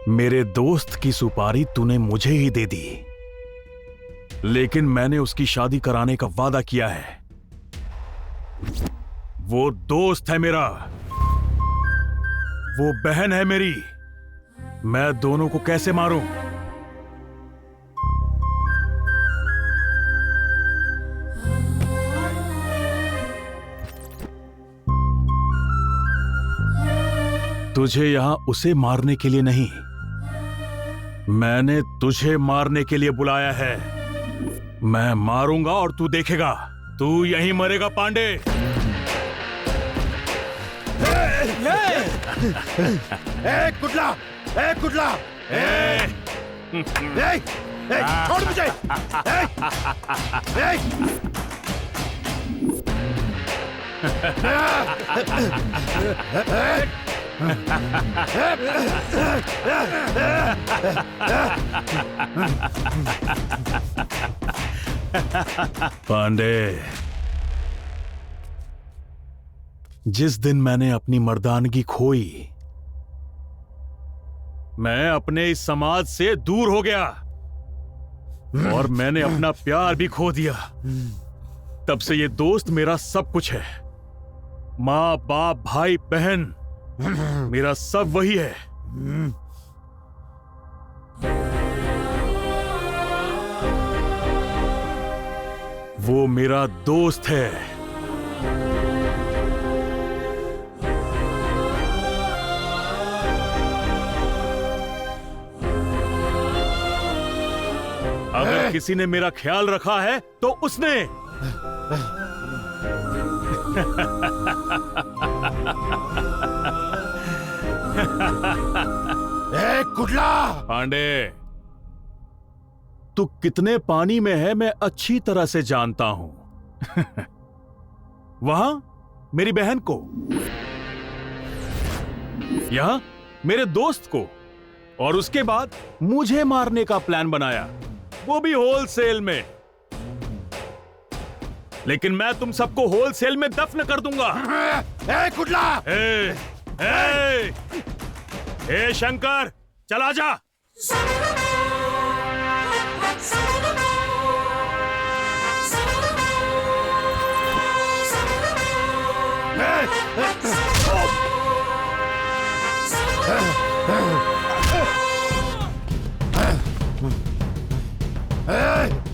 Speaker 5: मेरे दोस्त की सुपारी तूने मुझे ही दे दी, लेकिन मैंने उसकी शादी कराने का वादा किया है। वो दोस्त है मेरा, वो बहन है मेरी, मैं दोनों को कैसे मारूं? तुझे यहां उसे मारने के लिए नहीं, मैंने तुझे मारने के लिए बुलाया है। मैं मारूंगा और तू देखेगा, तू यहीं मरेगा पांडे।
Speaker 2: कुटला, कुटला, छोड़ मुझे।
Speaker 5: पांडे, जिस दिन मैंने अपनी मर्दानगी खोई, मैं अपने इस समाज से दूर हो गया और मैंने अपना प्यार भी खो दिया। तब से ये दोस्त मेरा सब कुछ है। माँ बाप भाई बहन मेरा सब वही है। वो मेरा दोस्त है। अगर किसी ने मेरा ख्याल रखा है तो उसने।
Speaker 2: कुटला!
Speaker 5: पांडे, तू कितने पानी में है मैं अच्छी तरह से जानता हूं। वहां मेरी बहन को, यहां मेरे दोस्त को, और उसके बाद मुझे मारने का प्लान बनाया, वो भी होलसेल में। लेकिन मैं तुम सबको होलसेल में दफन कर दूंगा।
Speaker 2: कुटला!
Speaker 5: ए शंकर, चला जा।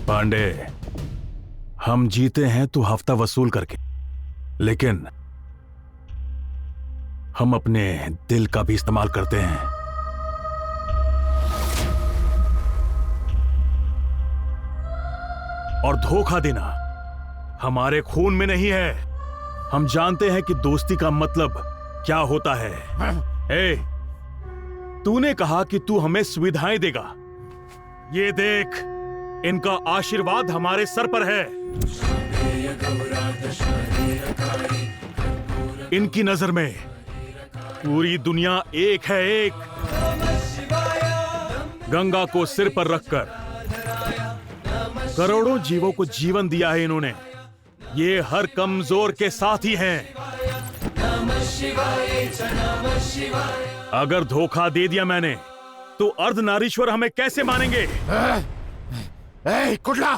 Speaker 5: पांडे, हम जीते हैं तो हफ्ता वसूल करके, लेकिन हम अपने दिल का भी इस्तेमाल करते हैं। और धोखा देना हमारे खून में नहीं है। हम जानते हैं कि दोस्ती का मतलब क्या होता है। ए, तूने कहा कि तू हमें सुविधाएं देगा। ये देख, इनका आशीर्वाद हमारे सर पर है। इनकी नजर में पूरी दुनिया एक है, एक। गंगा को सिर पर रखकर करोड़ों जीवों को जीवन दिया है इन्होंने। ये हर कमजोर के साथी हैं। अगर धोखा दे दिया मैंने, तो अर्धनारीश्वर हमें कैसे मानेंगे?
Speaker 2: कुडला!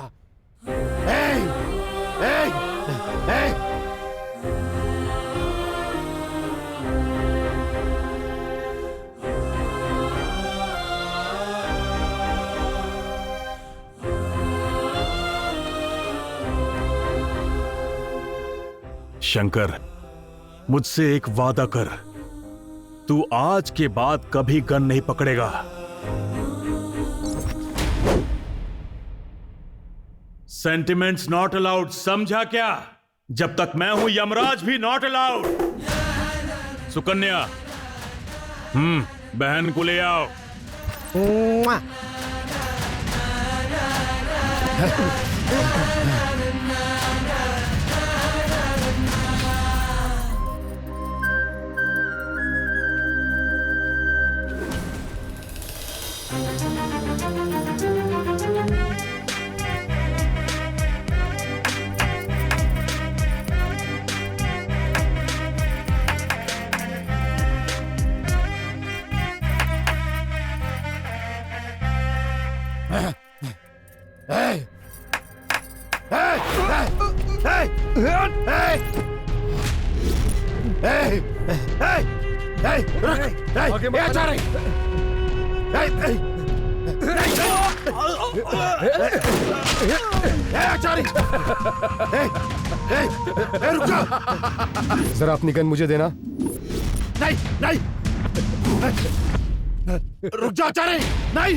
Speaker 5: शंकर, मुझसे एक वादा कर। तू आज के बाद कभी गन नहीं पकड़ेगा। सेंटिमेंट्स नॉट अलाउड, समझा क्या? जब तक मैं हूं, यमराज भी नॉट अलाउड। सुकन्या, बहन को ले आओ।
Speaker 3: जरा अपनी गन मुझे देना।
Speaker 2: नहीं नहीं, रुक जाओ आचार्य, नहीं।